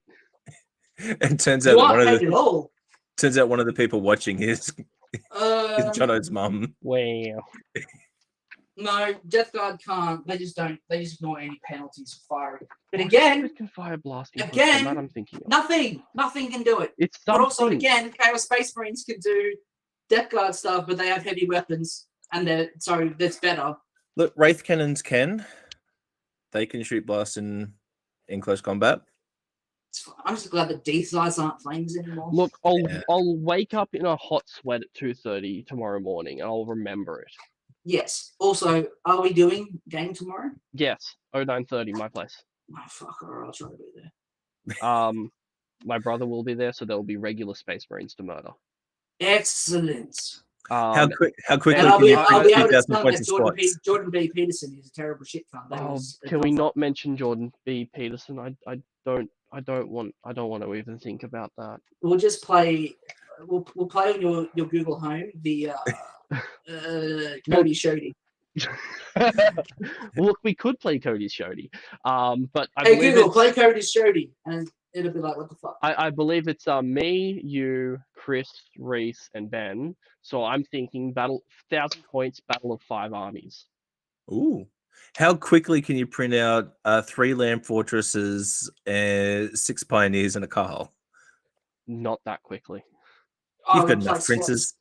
It turns You out that aren't paid at all. one of the people watching is Jono's mum. Wow. No, Death Guard can't. They just don't. They just ignore any penalties for firing. But again, It can fire blast in close again, combat, I'm thinking of. nothing can do it. It's But also, something. again, Chaos Space Marines can do Death Guard stuff, but they have heavy weapons, and that's better. Look, Wraith cannons can. They can shoot blasts in close combat. I'm just glad that D-sides aren't flames anymore. Look, Yeah. I'll wake up in a hot sweat at 2:30 tomorrow morning, and I'll remember it. Yes. Also, are we doing game tomorrow? Yes, 09:30, my place. Oh, fuck, alright, I'll try to be there. My brother will be there, so there will be regular Space Marines to murder. Excellent. How quickly And I'll can be you able print to tell 2020 that spots? Jordan B. Peterson is a terrible shit cunt. That was a Can we tough not mention Jordan B. Peterson? I don't want to even think about that. We'll just play. We'll play on your Google Home the Cody Shody. Look, we could play Cody's Shody, but I Hey believe Google, it's, play Cody Shody, and it'll be like, what the fuck? I believe it's me, you, Chris, Reese, and Ben. So I'm thinking 1,000 points, Battle of 5 Armies. Ooh. How quickly can you print out 3 land fortresses, 6 pioneers, and a Carl? Not that quickly. You've Oh, got we enough play printers. slots.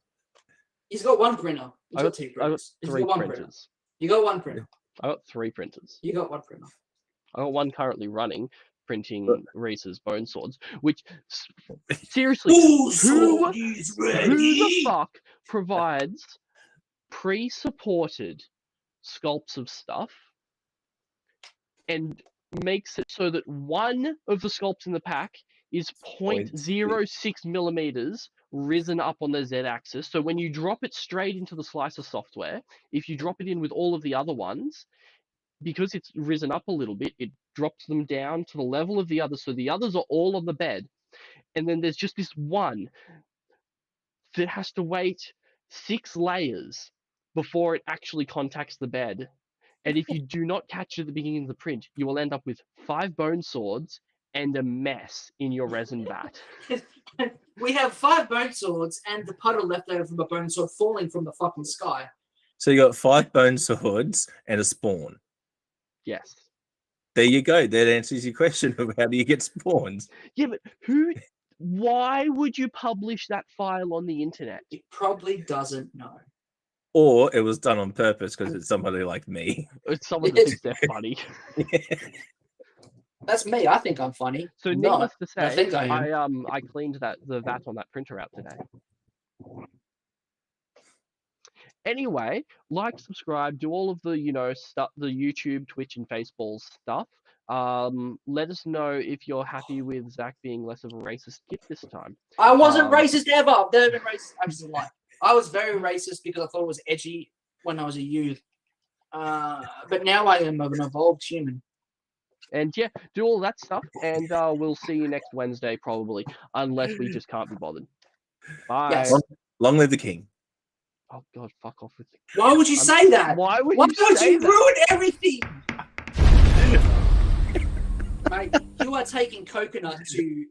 He's got one printer. He's I got got, 2 I got printers. He's 3 got one printer. printers. You got one printer. I got 3 printers. You got one printer. I got one currently running, printing Reese's bone swords. Which, seriously, who the fuck provides pre-supported sculpts of stuff and makes it so that one of the sculpts in the pack is 0.06 millimeters risen up on the z-axis, so when you drop it straight into the slicer software, if you drop it in with all of the other ones, because it's risen up a little bit, it drops them down to the level of the others, so the others are all on the bed, and then there's just this one that has to wait 6 layers before it actually contacts the bed. And if you do not catch it at the beginning of the print, you will end up with 5 bone swords and a mess in your resin vat. We have 5 bone swords and the puddle left over from a bone sword falling from the fucking sky. So you got 5 bone swords and a spawn. Yes. There you go. That answers your question of how do you get spawns. Yeah, but why would you publish that file on the internet? It probably doesn't know. or it was done on purpose because it's somebody like me. It's someone that thinks they're funny. That's me. I think I'm funny. So I'm needless not. to I say, think I am. I cleaned the VAT on that printer out today. Anyway, like, subscribe, do all of the stuff, the YouTube, Twitch, and Facebook stuff. Let us know if you're happy with Zach being less of a racist kid this time. I wasn't racist ever. I've never been racist. I just like. I was very racist because I thought it was edgy when I was a youth. But now I am an evolved human. And yeah, do all that stuff, and we'll see you next Wednesday probably, unless we just can't be bothered. Bye. Yes. Long live the king. Oh God, fuck off with. Why would you say that? Why would Why you would say you that? ruin everything? Mate, you are taking coconut to